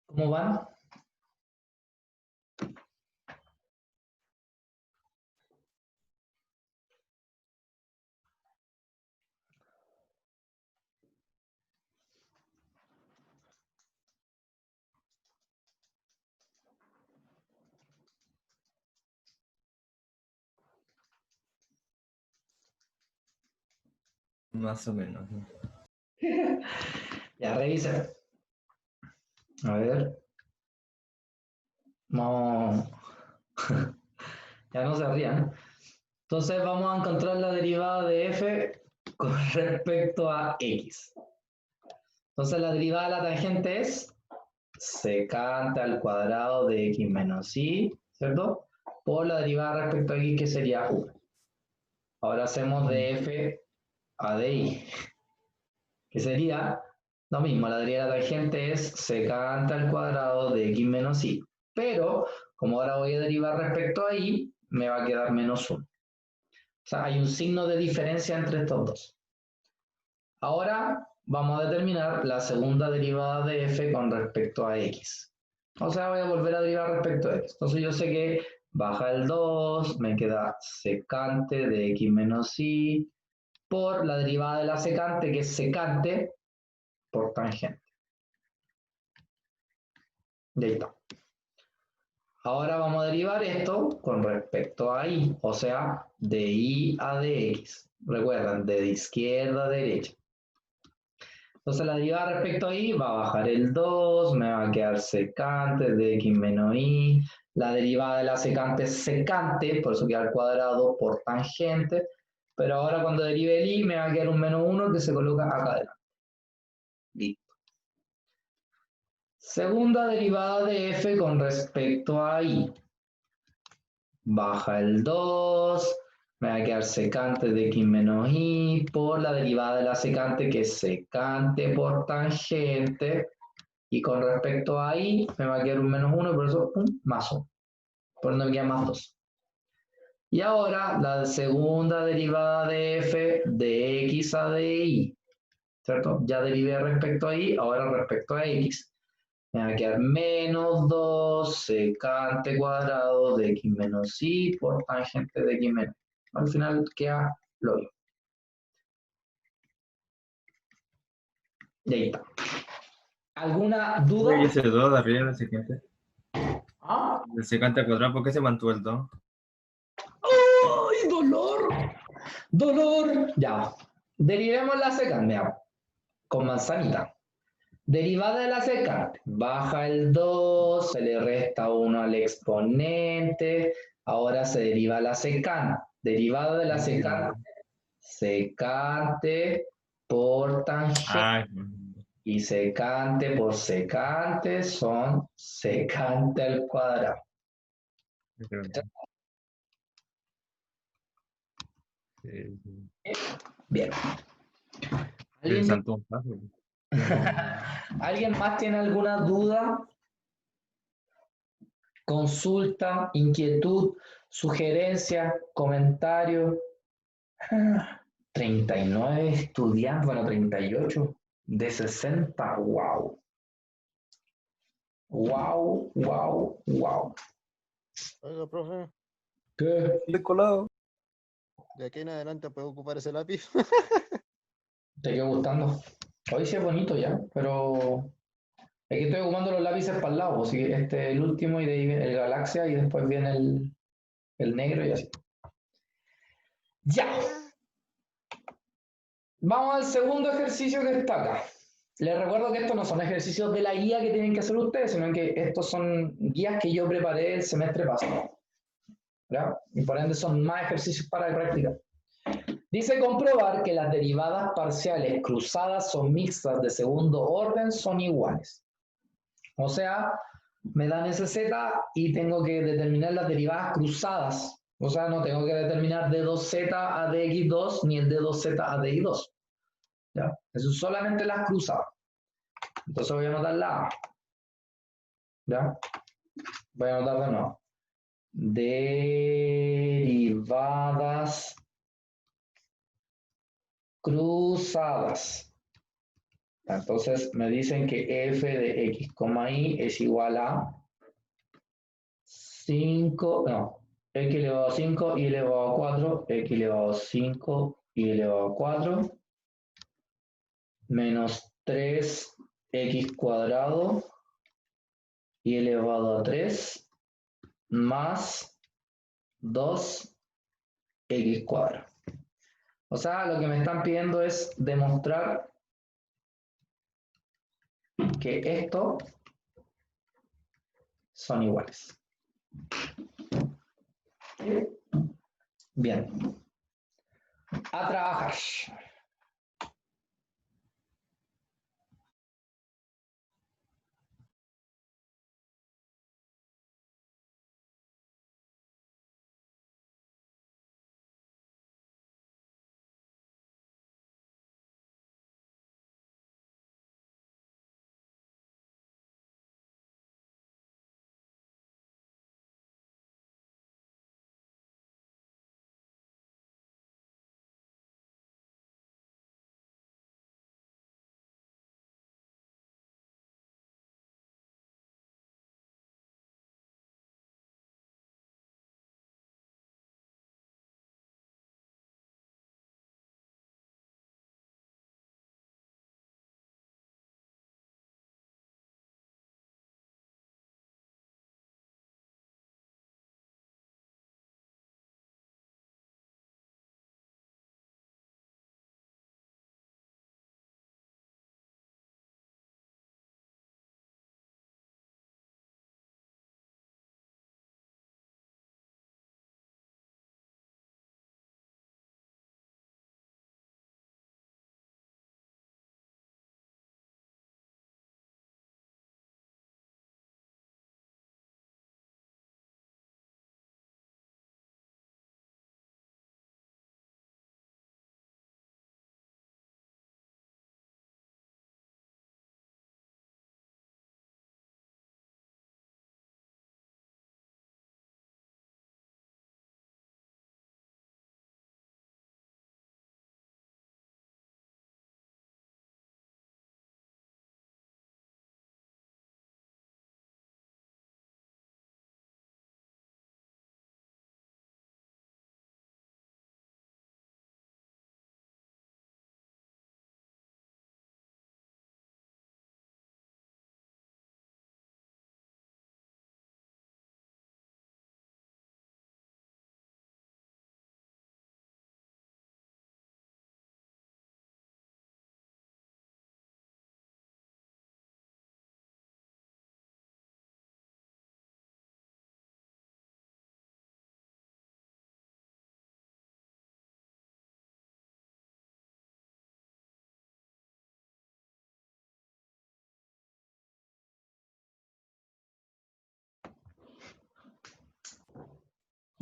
S1: ¿Cómo van?
S5: Más o menos. ¿No?
S1: Ya revisen. A ver. Vamos. Ya no se rían. Entonces vamos a encontrar la derivada de f con respecto a x. Entonces la derivada de la tangente es secante al cuadrado de x menos y, ¿cierto? Por la derivada respecto a x, que sería 1. Ahora hacemos de f a de y, que sería lo mismo. La derivada de la tangente es secante al cuadrado de x menos y. Pero, como ahora voy a derivar respecto a y, me va a quedar menos 1. O sea, hay un signo de diferencia entre estos dos. Ahora vamos a determinar la segunda derivada de f con respecto a x. O sea, voy a volver a derivar respecto a x. Entonces yo sé que baja el 2, me queda secante de x menos y por la derivada de la secante, que es secante por tangente. Y ahí está. Ahora vamos a derivar esto con respecto a y, o sea, de y a dx. Recuerden, de izquierda a derecha. Entonces la derivada respecto a y va a bajar el 2, me va a quedar secante de x menos y. La derivada de la secante es secante, por eso queda al cuadrado por tangente. Pero ahora cuando derive el y me va a quedar un menos 1 que se coloca acá adelante. Listo. Segunda derivada de f con respecto a y. Baja el 2, me va a quedar secante de x menos y por la derivada de la secante, que es secante por tangente. Y con respecto a y, me va a quedar un menos 1, por eso más 1. Por eso me queda más 2. Y ahora la segunda derivada de f de x a de y. ¿Cierto? Ya derivé respecto a y, ahora respecto a x. Me va a quedar menos 2 secante cuadrado de x menos y por tangente de x menos. Al final queda lo mismo. Y ahí está. ¿Alguna duda?
S5: Y ese 2 de arriba del secante.
S1: ¿Ah?
S5: El secante al cuadrado, ¿por qué se mantuvo el 2?
S1: ¡Ay, dolor! ¡Dolor! Ya. Derivemos la secante, ya, con manzanita. Derivada de la secante. Baja el 2, se le resta 1 al exponente. Ahora se deriva la secante. Derivada de la secante. Secante por tangente.
S5: Ay,
S1: Y secante por secante son secante al cuadrado. Bien.
S5: se
S1: ¿Alguien,
S5: saltó un paso.
S1: ¿Alguien más tiene alguna duda, consulta, inquietud, sugerencia, comentario? 39 estudiantes, bueno, 38 de 60, wow. Wow, wow, wow.
S7: Oiga, profe,
S1: ¿Qué?
S7: estoy colado. De aquí en adelante puedo ocupar ese lápiz.
S1: ¿Te quedó gustando? Hoy sí es bonito ya, pero aquí estoy ocupando los lápices para el lado, así que este es el último y de ahí viene el Galaxia y después viene el negro y así. Ya. Vamos al segundo ejercicio que está acá. Les recuerdo que estos no son ejercicios de la guía que tienen que hacer ustedes, sino que estos son guías que yo preparé el semestre pasado. ¿Ya? Y por ende son más ejercicios para practicar. Dice comprobar que las derivadas parciales cruzadas o mixtas de segundo orden son iguales. O sea, me dan SZ y tengo que determinar las derivadas cruzadas. O sea, no tengo que determinar de 2Z a dx2 ni el de 2Z a dy2. ¿Ya? Eso es solamente las cruzadas. Entonces voy a anotar la A. ¿Ya? Voy a anotar de nuevo. Derivadas cruzadas. Entonces me dicen que f de x, y es igual a 5, no, x elevado a 5, y elevado a 4, x elevado a 5, y elevado a 4, menos 3x cuadrado, y elevado a 3, más 2x cuadrado. O sea, lo que me están pidiendo es demostrar que estos son iguales. Bien. A trabajar.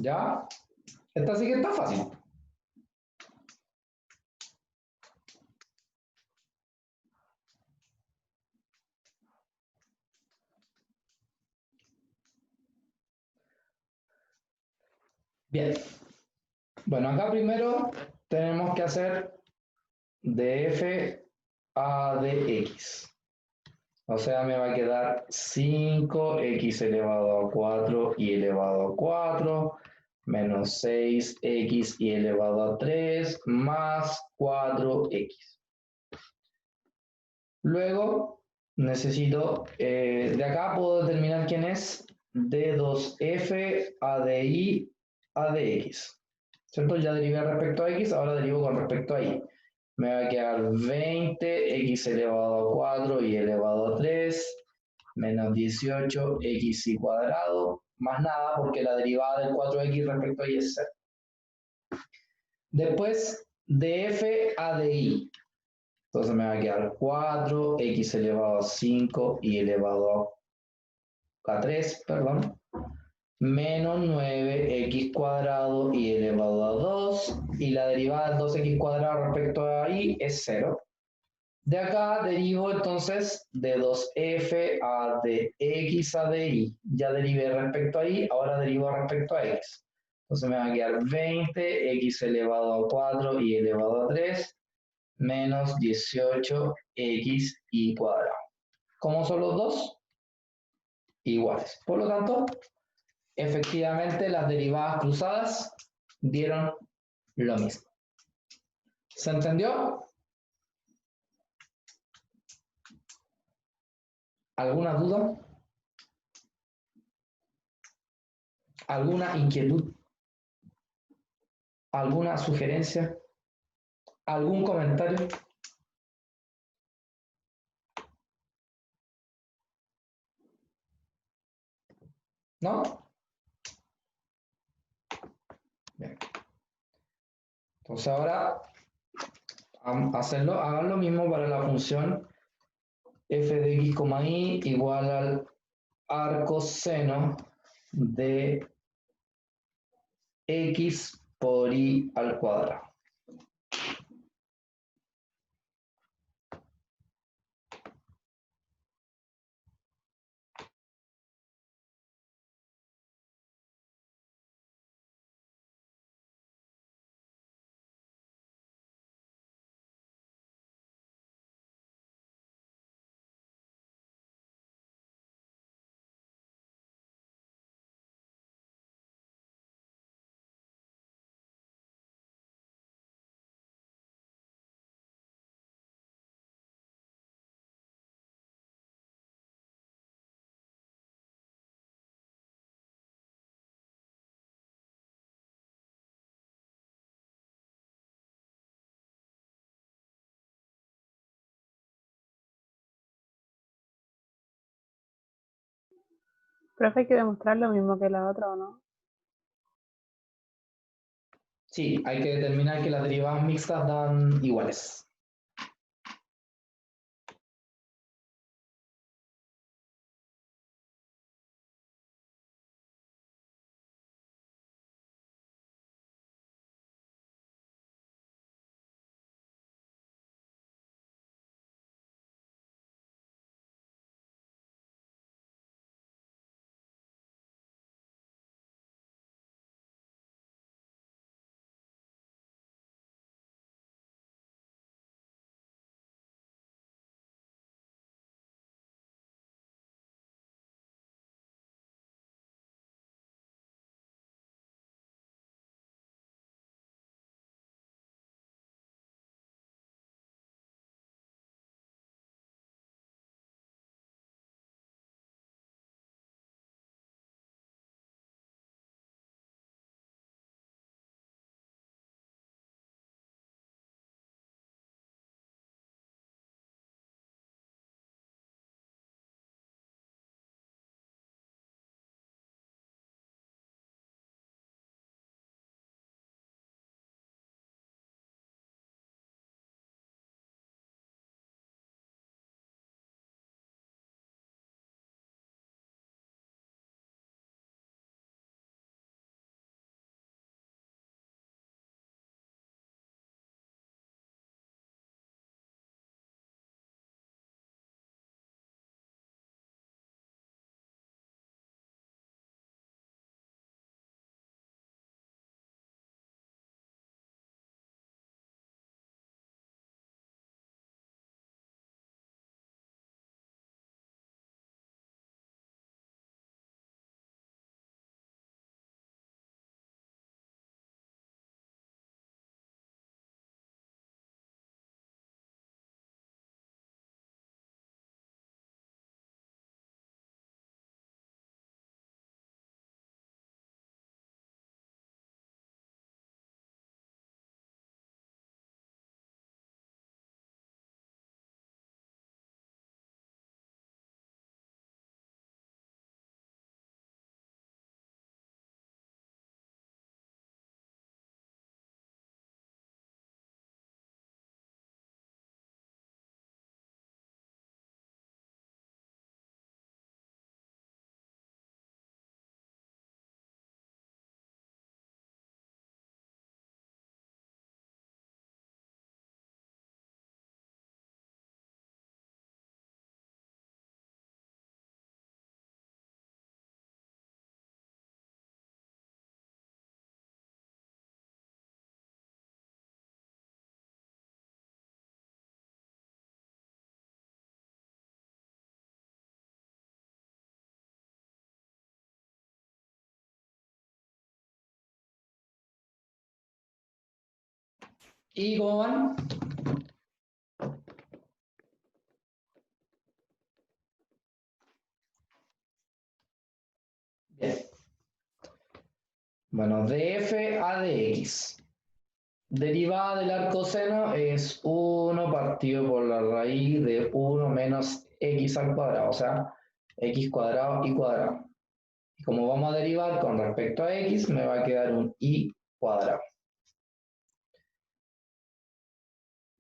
S1: ¿Ya? Esta sí que está fácil. Bien. Bueno, acá primero tenemos que hacer de f a de x. O sea, me va a quedar 5x elevado a 4 y elevado a 4, menos 6x y elevado a 3, más 4x. Luego, necesito, de acá puedo determinar quién es d2f a de y a de x. ¿Cierto? Ya derivé respecto a x, ahora derivo con respecto a y. Me va a quedar 20x elevado a 4 y elevado a 3, menos 18x y cuadrado, más nada porque la derivada del 4x respecto a y es 0. Después, de f a de y. Entonces me va a quedar 4x elevado a 5 y elevado a 3, perdón, menos 9x cuadrado y elevado a 2, y la derivada del 2x cuadrado respecto a y es 0. De acá derivo entonces de 2f a de x a de y. Ya derivé respecto a y, ahora derivo respecto a x. Entonces me va a quedar 20x elevado a 4 y elevado a 3, menos 18xy cuadrado. ¿Cómo son los dos? Iguales. Por lo tanto, efectivamente las derivadas cruzadas dieron lo mismo. ¿Se entendió? ¿Alguna duda? ¿Alguna inquietud? ¿Alguna sugerencia? ¿Algún comentario? ¿No? Bien. Entonces ahora hagan lo mismo para la función f de x, y igual al arcoseno de x por y al cuadrado.
S3: Profe, hay que demostrar lo mismo que la otra, ¿o no?
S1: Sí, hay que determinar que las derivadas mixtas dan iguales. ¿Y cómo van? Bien. Bueno, de f a de x. Derivada del arcoseno es 1 partido por la raíz de 1 menos x al cuadrado, o sea, x cuadrado y cuadrado. Y como vamos a derivar con respecto a x, me va a quedar un y cuadrado.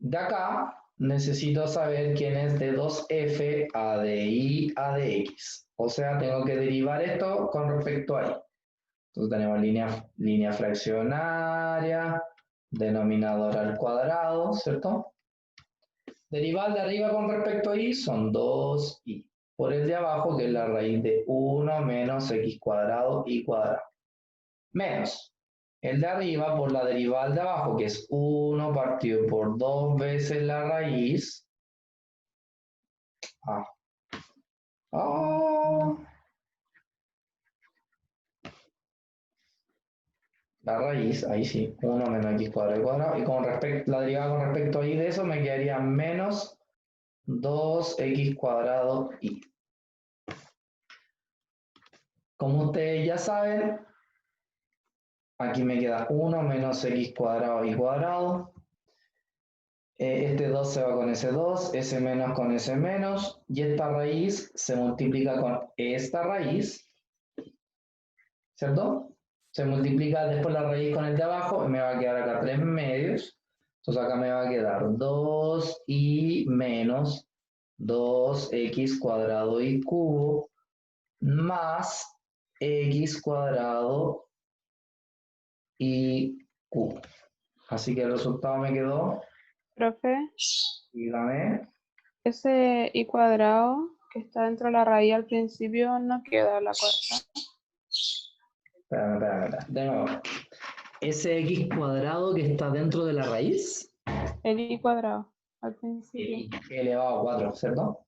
S1: De acá necesito saber quién es de 2f a de y a de x. O sea, tengo que derivar esto con respecto a y. Entonces tenemos línea fraccionaria, denominador al cuadrado, ¿cierto? Derivar de arriba con respecto a y son 2y. Por el de abajo, que es la raíz de 1 menos x cuadrado y cuadrado. Menos el de arriba por la derivada de abajo, que es 1 partido por 2 veces la raíz. La raíz, ahí sí, 1 menos x cuadrado y cuadrado. Y con respecto, la derivada con respecto a y de eso me quedaría menos 2x cuadrado y. Como ustedes ya saben, aquí me queda 1 menos x cuadrado y cuadrado. Este 2 se va con ese 2, ese menos con ese menos, y esta raíz se multiplica con esta raíz, ¿cierto? Se multiplica después la raíz con el de abajo, y me va a quedar acá 3 medios. Entonces acá me va a quedar 2y menos 2x cuadrado y cubo más x cuadrado y cubo. Así que el resultado me quedó,
S3: Profe,
S1: dígame,
S3: ese y cuadrado que está dentro de la raíz al principio no queda a la cuarta.
S1: espérame, de nuevo. Ese x cuadrado que está dentro de la raíz,
S3: El y cuadrado al principio.
S1: elevado a 4, ¿cierto?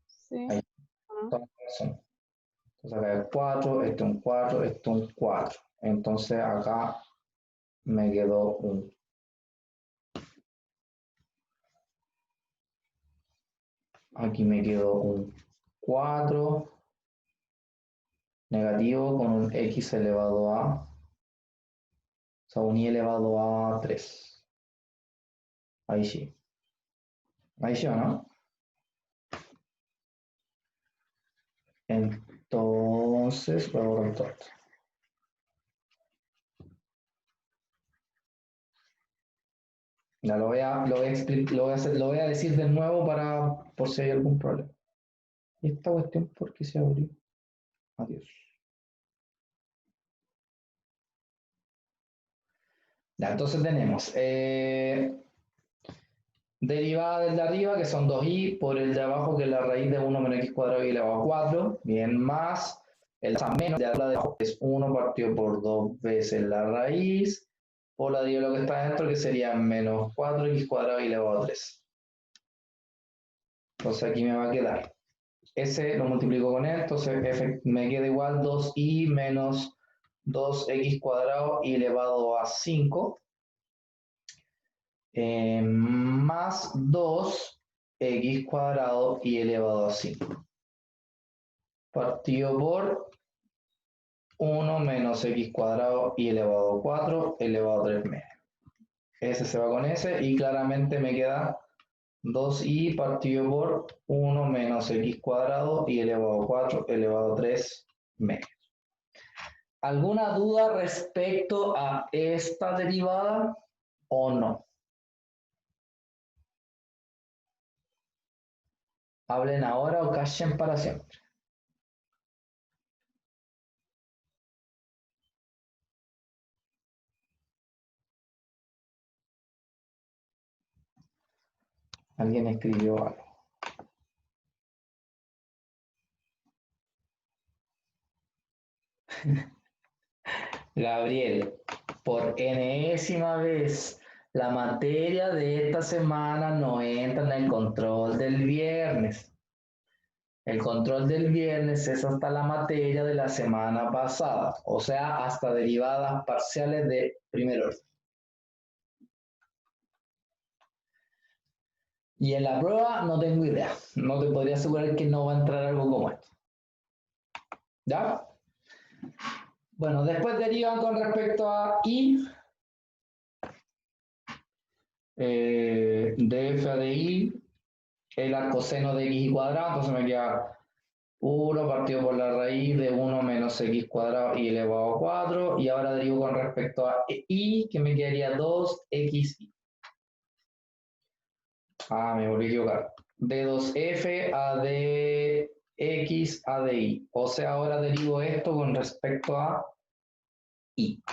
S3: Sí.
S1: Ahí.
S3: ¿No?
S1: Toda razón. Entonces acá es 4, esto un 4, esto un 4. Entonces acá me quedó un. Aquí me quedó un 4 negativo con un x elevado a, o sea, un y elevado a 3. Ahí sí. Ahí sí o no. Entonces, voy a borrar todo esto. Ya lo voy a decir de nuevo por si hay algún problema. ¿Y esta cuestión por qué se abrió? Adiós. Ya, entonces tenemos derivada del de arriba, que son 2y, por el de abajo, que es la raíz de 1 menos x cuadrado y elevado a 4, bien, más el menos de abajo, que es 1 partido por 2 veces la raíz, por la de lo que está dentro, que sería menos 4x cuadrado y elevado a 3. Entonces aquí me va a quedar. Ese lo multiplico con él, entonces me queda igual 2y menos 2x cuadrado y elevado a 5. Más 2x cuadrado y elevado a 5. Partido por 1 menos x cuadrado y elevado a 4 elevado a 3 medios. Ese se va con ese y claramente me queda 2y partido por 1 menos x cuadrado y elevado a 4 elevado a 3 medios. ¿Alguna duda respecto a esta derivada o no? Hablen ahora o callen para siempre. Alguien escribió algo. Gabriel, por enésima vez, la materia de esta semana no entra en el control del viernes. El control del viernes es hasta la materia de la semana pasada, o sea, hasta derivadas parciales de primer orden. Y en la prueba no tengo idea. No te podría asegurar que no va a entrar algo como esto. ¿Ya? Bueno, después derivan con respecto a I. De f a de I, el arcoseno de x cuadrado, entonces me queda 1 partido por la raíz de 1 menos x cuadrado y elevado a 4, y ahora derivo con respecto a I, que me quedaría 2xi. Me volví a equivocar. De 2f a de x a de I. O sea, ahora derivo esto con respecto a I.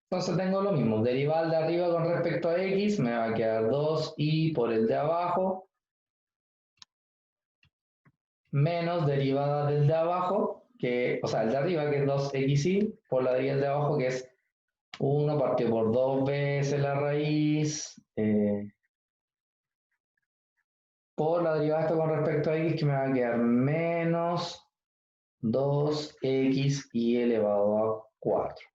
S1: Entonces tengo lo mismo, derivar de arriba con respecto a x, me va a quedar 2i por el de abajo, menos derivada del de abajo, o sea, el de arriba que es 2xi, por la derivada del de abajo que es 1 partido por 2 veces la raíz, por la derivada de esto con respecto a x, que me va a quedar menos 2xi elevado a 4.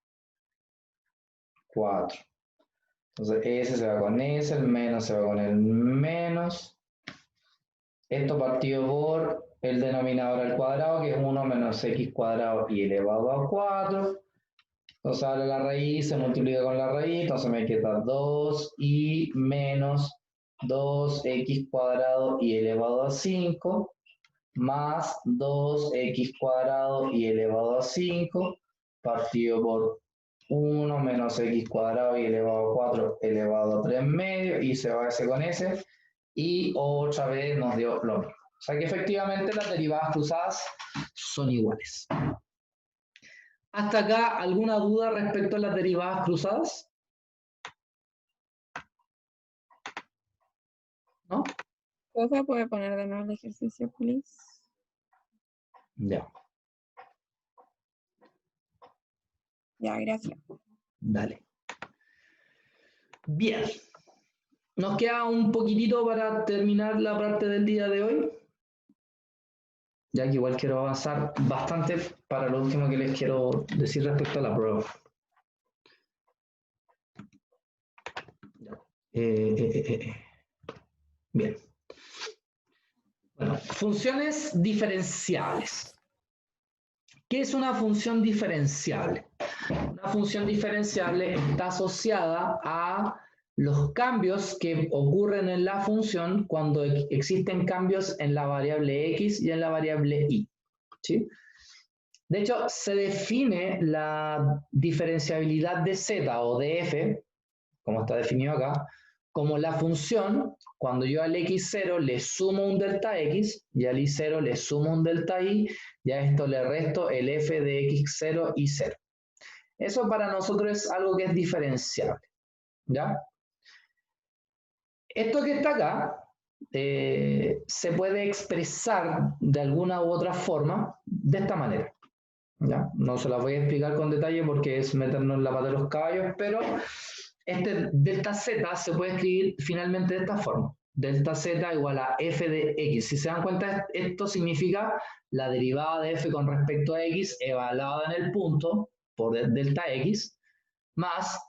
S1: Entonces ese se va con ese, el menos se va con el menos. Esto partido por el denominador al cuadrado, que es 1 menos x cuadrado y elevado a 4. Entonces ahora la raíz se multiplica con la raíz, entonces me queda 2y menos 2x cuadrado y elevado a 5, más 2x cuadrado y elevado a 5, partido por 1 menos x cuadrado y elevado a 4 elevado a 3 medio, y se va ese con ese, y otra vez nos dio lo mismo. O sea que efectivamente las derivadas cruzadas son iguales. ¿Hasta acá alguna duda respecto a las derivadas cruzadas? ¿No?
S3: ¿Profe, puede poner de nuevo el ejercicio, please?
S1: Ya.
S3: Ya, gracias.
S1: Dale. Bien. Nos queda un poquitito para terminar la parte del día de hoy. Ya que igual quiero avanzar bastante para lo último que les quiero decir respecto a la prueba. Bien. Bueno, funciones diferenciables. ¿Qué es una función diferenciable? Una función diferenciable está asociada a los cambios que ocurren en la función cuando existen cambios en la variable x y en la variable y. ¿Sí? De hecho, se define la diferenciabilidad de z o de f, como está definido acá, como la función cuando yo al x0 le sumo un delta x y al y0 le sumo un delta y, y a esto le resto el f de x0 y 0. Eso para nosotros es algo que es diferenciable. ¿Ya? Esto que está acá se puede expresar de alguna u otra forma de esta manera. ¿Ya? No se las voy a explicar con detalle porque es meternos en la pata de los caballos, pero este delta z se puede escribir finalmente de esta forma. Delta z igual a f de x. Si se dan cuenta, esto significa la derivada de f con respecto a x evaluada en el punto por delta x, más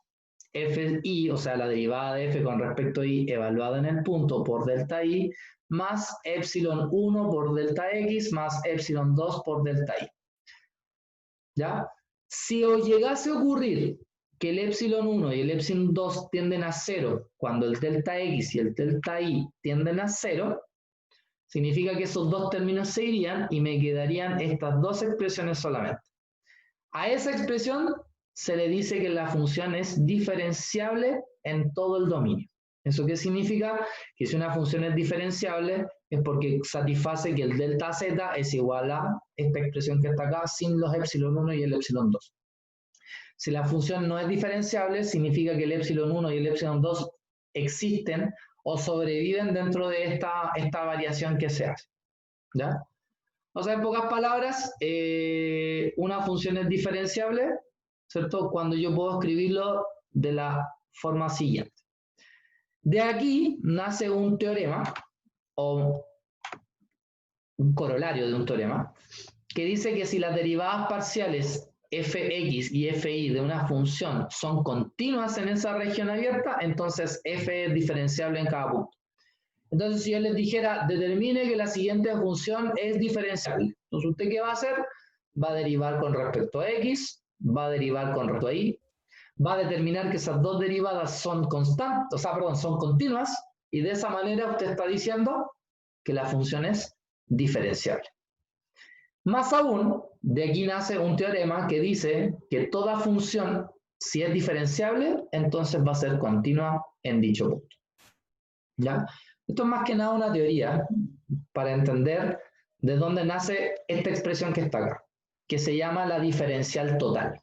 S1: fi, o sea, la derivada de f con respecto a y evaluada en el punto por delta y, más epsilon 1 por delta x, más epsilon 2 por delta y. ¿Ya? Si os llegase a ocurrir que el epsilon 1 y el epsilon 2 tienden a 0 cuando el delta x y el delta y tienden a 0, significa que esos dos términos se irían y me quedarían estas dos expresiones solamente. A esa expresión se le dice que la función es diferenciable en todo el dominio. ¿Eso qué significa? Que si una función es diferenciable es porque satisface que el delta z es igual a esta expresión que está acá sin los epsilon 1 y el epsilon 2. Si la función no es diferenciable, significa que el epsilon 1 y el epsilon 2 existen o sobreviven dentro de esta variación que se hace. ¿Ya? O sea, en pocas palabras, una función es diferenciable, ¿cierto? Cuando yo puedo escribirlo de la forma siguiente. De aquí nace un teorema, o un corolario de un teorema, que dice que si las derivadas parciales fx y fi de una función son continuas en esa región abierta, entonces f es diferenciable en cada punto. Entonces, si yo les dijera, determine que la siguiente función es diferenciable. Entonces, ¿usted qué va a hacer? Va a derivar con respecto a x, va a derivar con respecto a y, va a determinar que esas dos derivadas son constantes, o sea, perdón, son continuas, y de esa manera usted está diciendo que la función es diferenciable. Más aún, de aquí nace un teorema que dice que toda función, si es diferenciable, entonces va a ser continua en dicho punto. ¿Ya? Esto es más que nada una teoría para entender de dónde nace esta expresión que está acá, que se llama la diferencial total.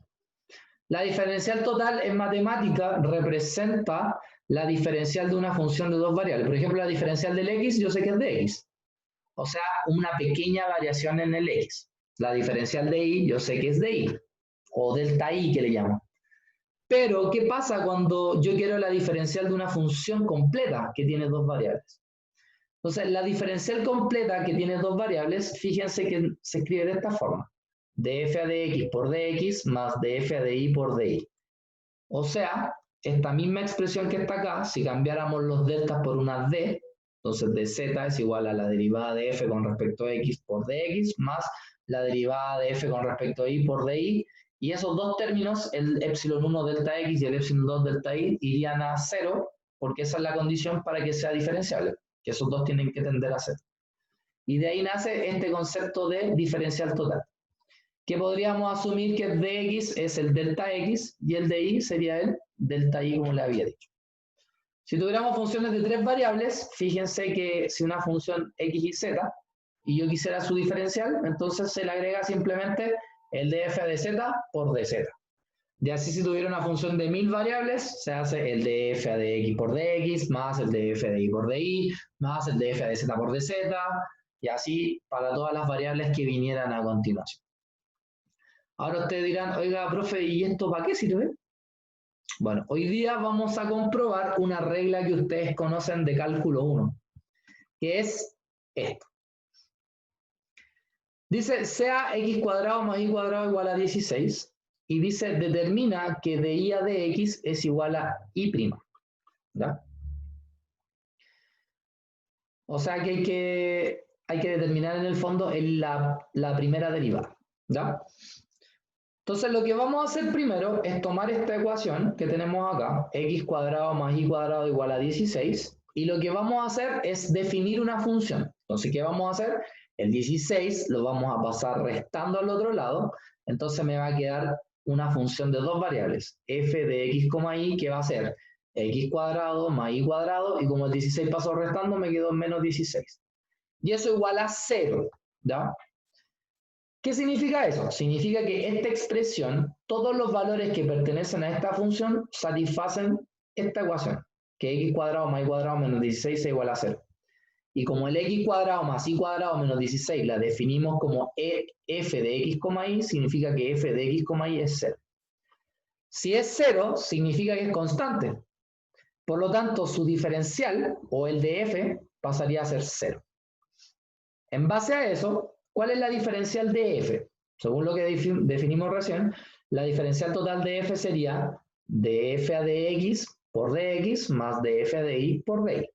S1: La diferencial total en matemática representa la diferencial de una función de dos variables. Por ejemplo, la diferencial del x, yo sé que es de x. O sea, una pequeña variación en el x. La diferencial de y, yo sé que es de y. O delta y, que le llaman. Pero, ¿qué pasa cuando yo quiero la diferencial de una función completa que tiene dos variables? Entonces, la diferencial completa que tiene dos variables, fíjense que se escribe de esta forma. Df a dx por dx más df a dy por dy. O sea, esta misma expresión que está acá, si cambiáramos los deltas por una d, entonces dz es igual a la derivada de f con respecto a x por dx más la derivada de f con respecto a y por dy, y esos dos términos, el epsilon 1 delta x y el epsilon 2 delta y, irían a 0, porque esa es la condición para que sea diferenciable, que esos dos tienen que tender a 0. Y de ahí nace este concepto de diferencial total, que podríamos asumir que el dx es el delta x y el dy sería el delta y, como le había dicho. Si tuviéramos funciones de tres variables, fíjense que si una función x y z, y yo quisiera su diferencial, entonces se le agrega simplemente el df a dz por dz. Y así, si tuviera una función de 1000 variables, se hace el df a dx por dx, más el df a dy por dy, más el df a dz por dz, y así para todas las variables que vinieran a continuación. Ahora ustedes dirán, oiga, profe, ¿y esto para qué sirve? Bueno, hoy día vamos a comprobar una regla que ustedes conocen de cálculo 1, que es esto. Dice, sea x cuadrado más y cuadrado igual a 16, y dice, determina que de y a dx es igual a y'. ¿Ya? O sea que hay que determinar en el fondo la primera derivada. ¿Ya? Entonces, lo que vamos a hacer primero es tomar esta ecuación que tenemos acá, x cuadrado más y cuadrado igual a 16, y lo que vamos a hacer es definir una función. Entonces, ¿qué vamos a hacer? El 16 lo vamos a pasar restando al otro lado, entonces me va a quedar una función de dos variables, f de x, y, que va a ser x cuadrado más y cuadrado, y como el 16 pasó restando, me quedó menos 16. Y eso igual a 0, ¿ya? ¿Qué significa eso? Significa que esta expresión, todos los valores que pertenecen a esta función satisfacen esta ecuación, que x cuadrado más y cuadrado menos 16 es igual a 0. Y como el x cuadrado más y cuadrado menos 16 la definimos como f de x, y, significa que f de x, y es 0. Si es 0, significa que es constante. Por lo tanto, su diferencial, o el de f, pasaría a ser 0. En base a eso, ¿cuál es la diferencial de f? Según lo que definimos recién, la diferencial total de f sería df a dx por dx más df a dy por dy.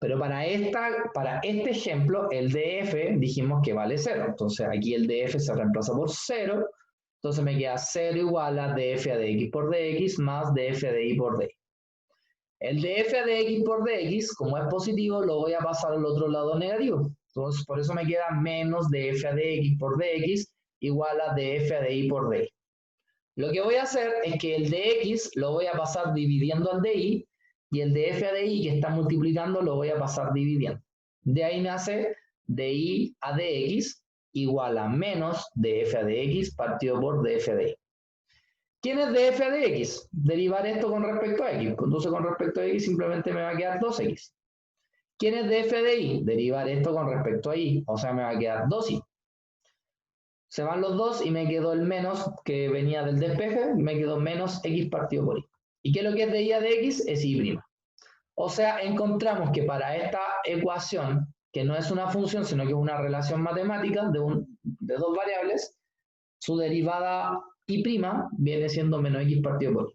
S1: Pero para este ejemplo, el df dijimos que vale 0. Entonces aquí el df se reemplaza por 0. Entonces me queda 0 igual a df a dx por dx más df a dy por dy. El df a dx por dx, como es positivo, lo voy a pasar al otro lado negativo. Entonces, por eso me queda menos df a dx por dx igual a df a dy por dy. Lo que voy a hacer es que el dx lo voy a pasar dividiendo al dy, y el df a dy que está multiplicando lo voy a pasar dividiendo. De ahí nace dy a dx igual a menos df a dx partido por df a dy. ¿Quién es df a dx? Derivar esto con respecto a x. Entonces, con respecto a x simplemente me va a quedar 2x. ¿Quién es df de y? Derivar esto con respecto a y, o sea, me va a quedar 2y. Se van los dos y me quedó el menos que venía del despeje, me quedó menos x partido por y. ¿Y qué es lo que es de y a de x? Es y'. O sea, encontramos que para esta ecuación, que no es una función, sino que es una relación matemática de dos variables, su derivada y' viene siendo menos x partido por y.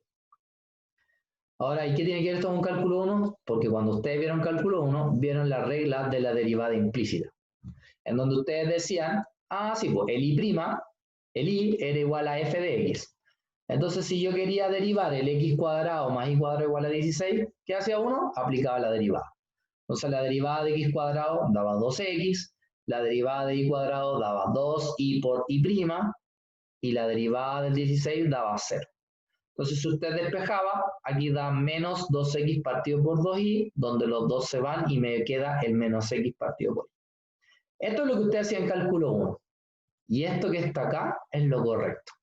S1: Ahora, ¿y qué tiene que ver esto con cálculo 1? Porque cuando ustedes vieron cálculo 1, vieron la regla de la derivada implícita, en donde ustedes decían, ah, sí, pues el i era igual a f de x. Entonces, si yo quería derivar el x cuadrado más y cuadrado igual a 16, ¿qué hacía uno? Aplicaba la derivada. Entonces, la derivada de x cuadrado daba 2x, la derivada de y cuadrado daba 2y por y', y la derivada del 16 daba 0. Entonces, si usted despejaba, aquí da menos 2x partido por 2y, donde los dos se van y me queda el menos x partido por y. Esto es lo que usted hacía en cálculo 1. Y esto que está acá es lo correcto.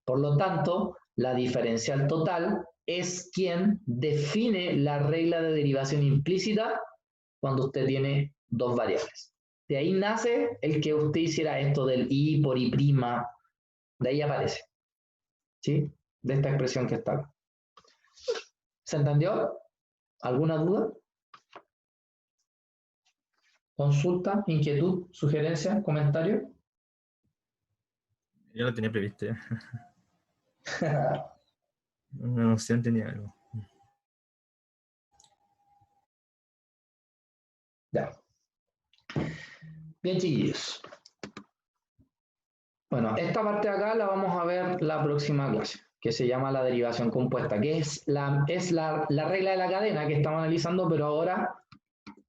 S1: Por lo tanto, la diferencial total es quien define la regla de derivación implícita cuando usted tiene dos variables. De ahí nace el que usted hiciera esto del i por y', de ahí aparece. ¿Sí? De esta expresión que está acá. ¿Se entendió? ¿Alguna duda? ¿Consulta, inquietud, sugerencia, comentario?
S5: Yo lo tenía previsto ya. Una noción tenía algo.
S1: Ya. Bien, chiquillos. Bueno, esta parte de acá la vamos a ver la próxima clase, que se llama la derivación compuesta, que es la regla de la cadena que estamos analizando, pero ahora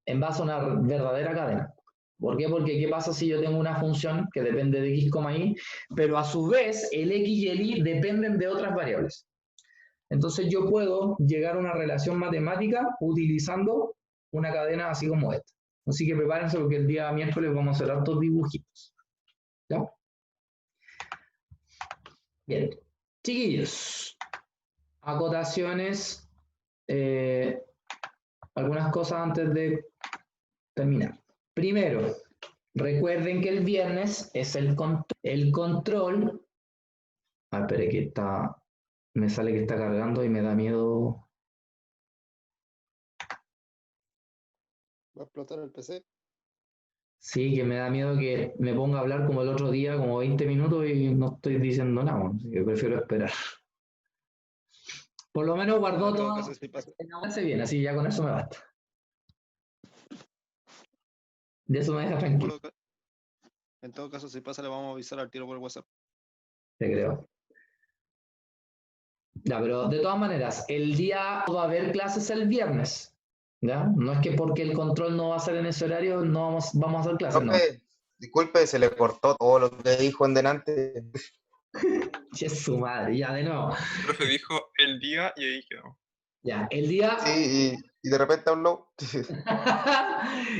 S1: en base a una verdadera cadena. ¿Por qué? Porque ¿qué pasa si yo tengo una función que depende de x, y, pero a su vez el x y el y dependen de otras variables? Entonces yo puedo llegar a una relación matemática utilizando una cadena así como esta. Así que prepárense porque el día miércoles vamos a hacer hartos dibujitos. ¿Ya? Bien. Chiquillos, acotaciones, algunas cosas antes de terminar. Primero, recuerden que el viernes es el control. Ah, espere que me sale que está cargando y me da miedo.
S7: ¿Va a explotar el PC?
S1: Sí, que me da miedo que me ponga a hablar como el otro día, como 20 minutos y no estoy diciendo nada, así que prefiero esperar. Por lo menos guardó
S7: En todo
S1: todo.
S7: caso, si pasa,
S1: Hace bien, así ya con eso me basta. De eso me deja tranquilo,
S7: en todo caso, si pasa, le vamos a avisar al tiro por WhatsApp.
S1: te creo. Ya, pero de todas maneras, el día va a haber clases el viernes. ¿Ya? No es que porque el control no va a ser en ese horario, no vamos a hacer clases, no.
S8: Profe, disculpe, se le cortó todo lo que dijo en delante.
S1: Che, su madre, ya de nuevo.
S9: El profe dijo el día y ahí quedó.
S1: Ya, el día.
S8: Sí, y de repente habló.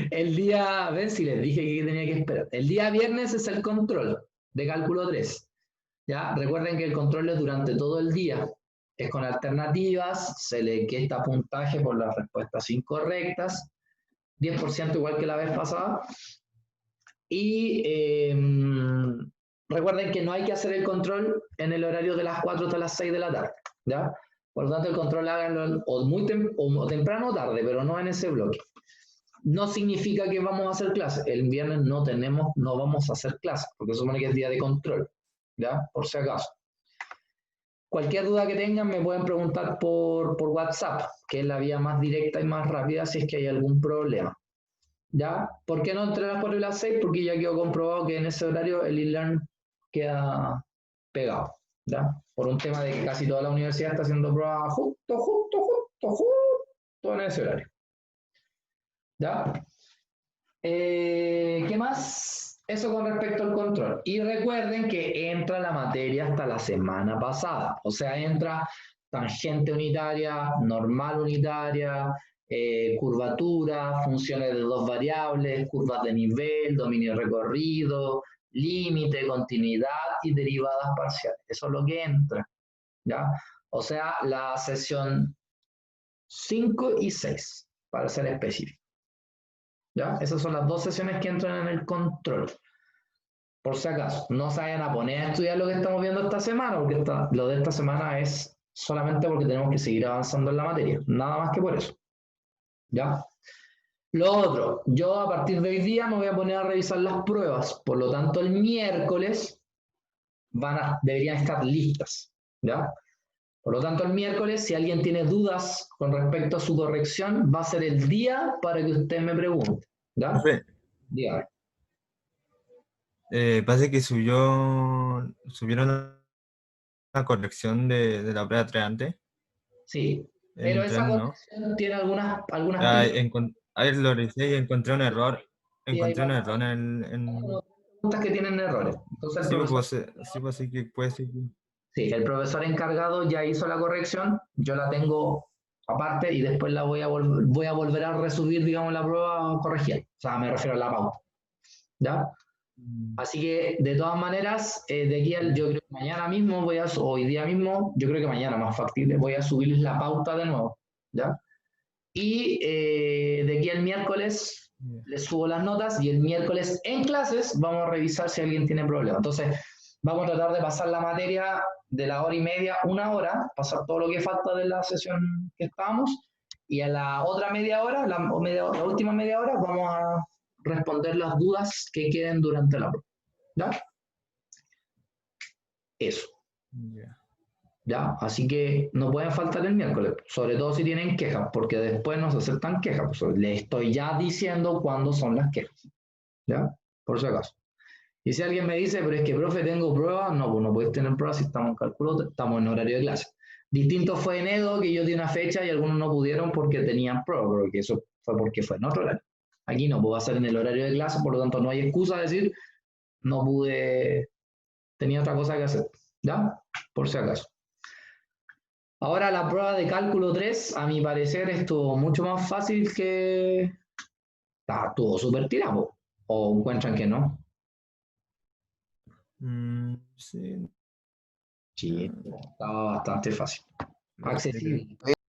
S1: El día, ven si les dije que tenía que esperar. El día viernes es el control de cálculo 3. ¿Ya? Recuerden que el control es durante todo el día. Es con alternativas, se le quita puntaje por las respuestas incorrectas, 10% igual que la vez pasada. Y recuerden que no hay que hacer el control en el horario de las 4 hasta las 6 de la tarde. ¿Ya? Por lo tanto, el control háganlo o temprano o tarde, pero no en ese bloque. No significa que vamos a hacer clases. El viernes no vamos a hacer clases, porque se supone que es día de control. ¿Ya? Por si acaso. Cualquier duda que tengan me pueden preguntar por WhatsApp, que es la vía más directa y más rápida si es que hay algún problema. ¿Ya? ¿Por qué no entre las 4 y las 6? Porque ya quedó comprobado que en ese horario el e-learn queda pegado. ¿Ya? Por un tema de que casi toda la universidad está haciendo pruebas justo en ese horario. ¿Ya? ¿Qué más? Eso con respecto al control. Y recuerden que entra la materia hasta la semana pasada. O sea, entra tangente unitaria, normal unitaria, curvatura, funciones de dos variables, curvas de nivel, dominio recorrido, límite, continuidad y derivadas parciales. Eso es lo que entra. ¿Ya? O sea, la sesión 5 y 6, para ser específico. ¿Ya? Esas son las dos sesiones que entran en el control. Por si acaso, no se vayan a poner a estudiar lo que estamos viendo esta semana, porque lo de esta semana es solamente porque tenemos que seguir avanzando en la materia. Nada más que por eso. ¿Ya? Lo otro, yo a partir de hoy día me voy a poner a revisar las pruebas. Por lo tanto, el miércoles deberían estar listas. ¿Ya? Por lo tanto, el miércoles, si alguien tiene dudas con respecto a su corrección, va a ser el día para que usted me pregunte. ¿Ya?
S5: Profe,
S1: Dígame.
S5: parece que subieron la corrección de la prueba 3 antes.
S1: Sí,
S5: En
S1: pero
S5: el
S1: esa
S5: 3 no.
S1: corrección tiene algunas
S5: Ah,
S1: pistas.
S5: ayer lo revisé y encontré un error.
S1: Sí, hay
S5: Encontré un
S1: varias
S5: error en...
S1: preguntas que tienen errores. Entonces, el
S5: Sí,
S1: profesor,
S5: pues sí que puede ser que...
S1: sí, el profesor encargado ya hizo la corrección, yo la tengo aparte y después la voy a volver a resubir, digamos, la prueba corregida. O sea, me refiero a la pauta. ¿Ya? Así que, de todas maneras, de aquí al, yo creo que mañana mismo hoy día mismo, yo creo que mañana más factible, voy a subirles la pauta de nuevo, ¿ya? Y de aquí al miércoles les subo las notas y el miércoles en clases vamos a revisar si alguien tiene problemas. Entonces, vamos a tratar de pasar la materia de la hora y media, 1 hora, pasar todo lo que falta de la sesión que estábamos, y a la otra media hora, la última media hora, vamos a responder las dudas que queden durante la prueba. ¿Ya? Eso.
S5: Ya.
S1: ¿Ya? Así que no pueden faltar el miércoles, sobre todo si tienen quejas, porque después no se aceptan quejas. Pues, les estoy ya diciendo cuándo son las quejas. ¿Ya? Por si acaso. Y si alguien me dice, pero es que, profe, tengo pruebas, no, pues no puedes tener pruebas si estamos en cálculo, estamos en horario de clase. Distinto fue en Edo, que yo di una fecha y algunos no pudieron porque tenían pruebas, porque eso fue porque fue en otro horario. Aquí no, pues va a ser en el horario de clase, por lo tanto no hay excusa de decir, no pude, tenía otra cosa que hacer. ¿Ya? Por si acaso. Ahora la prueba de cálculo 3, a mi parecer, estuvo mucho más fácil que... Estuvo súper tirado. ¿O encuentran que no?
S5: Sí.
S1: Sí, estaba bastante fácil. Accesible.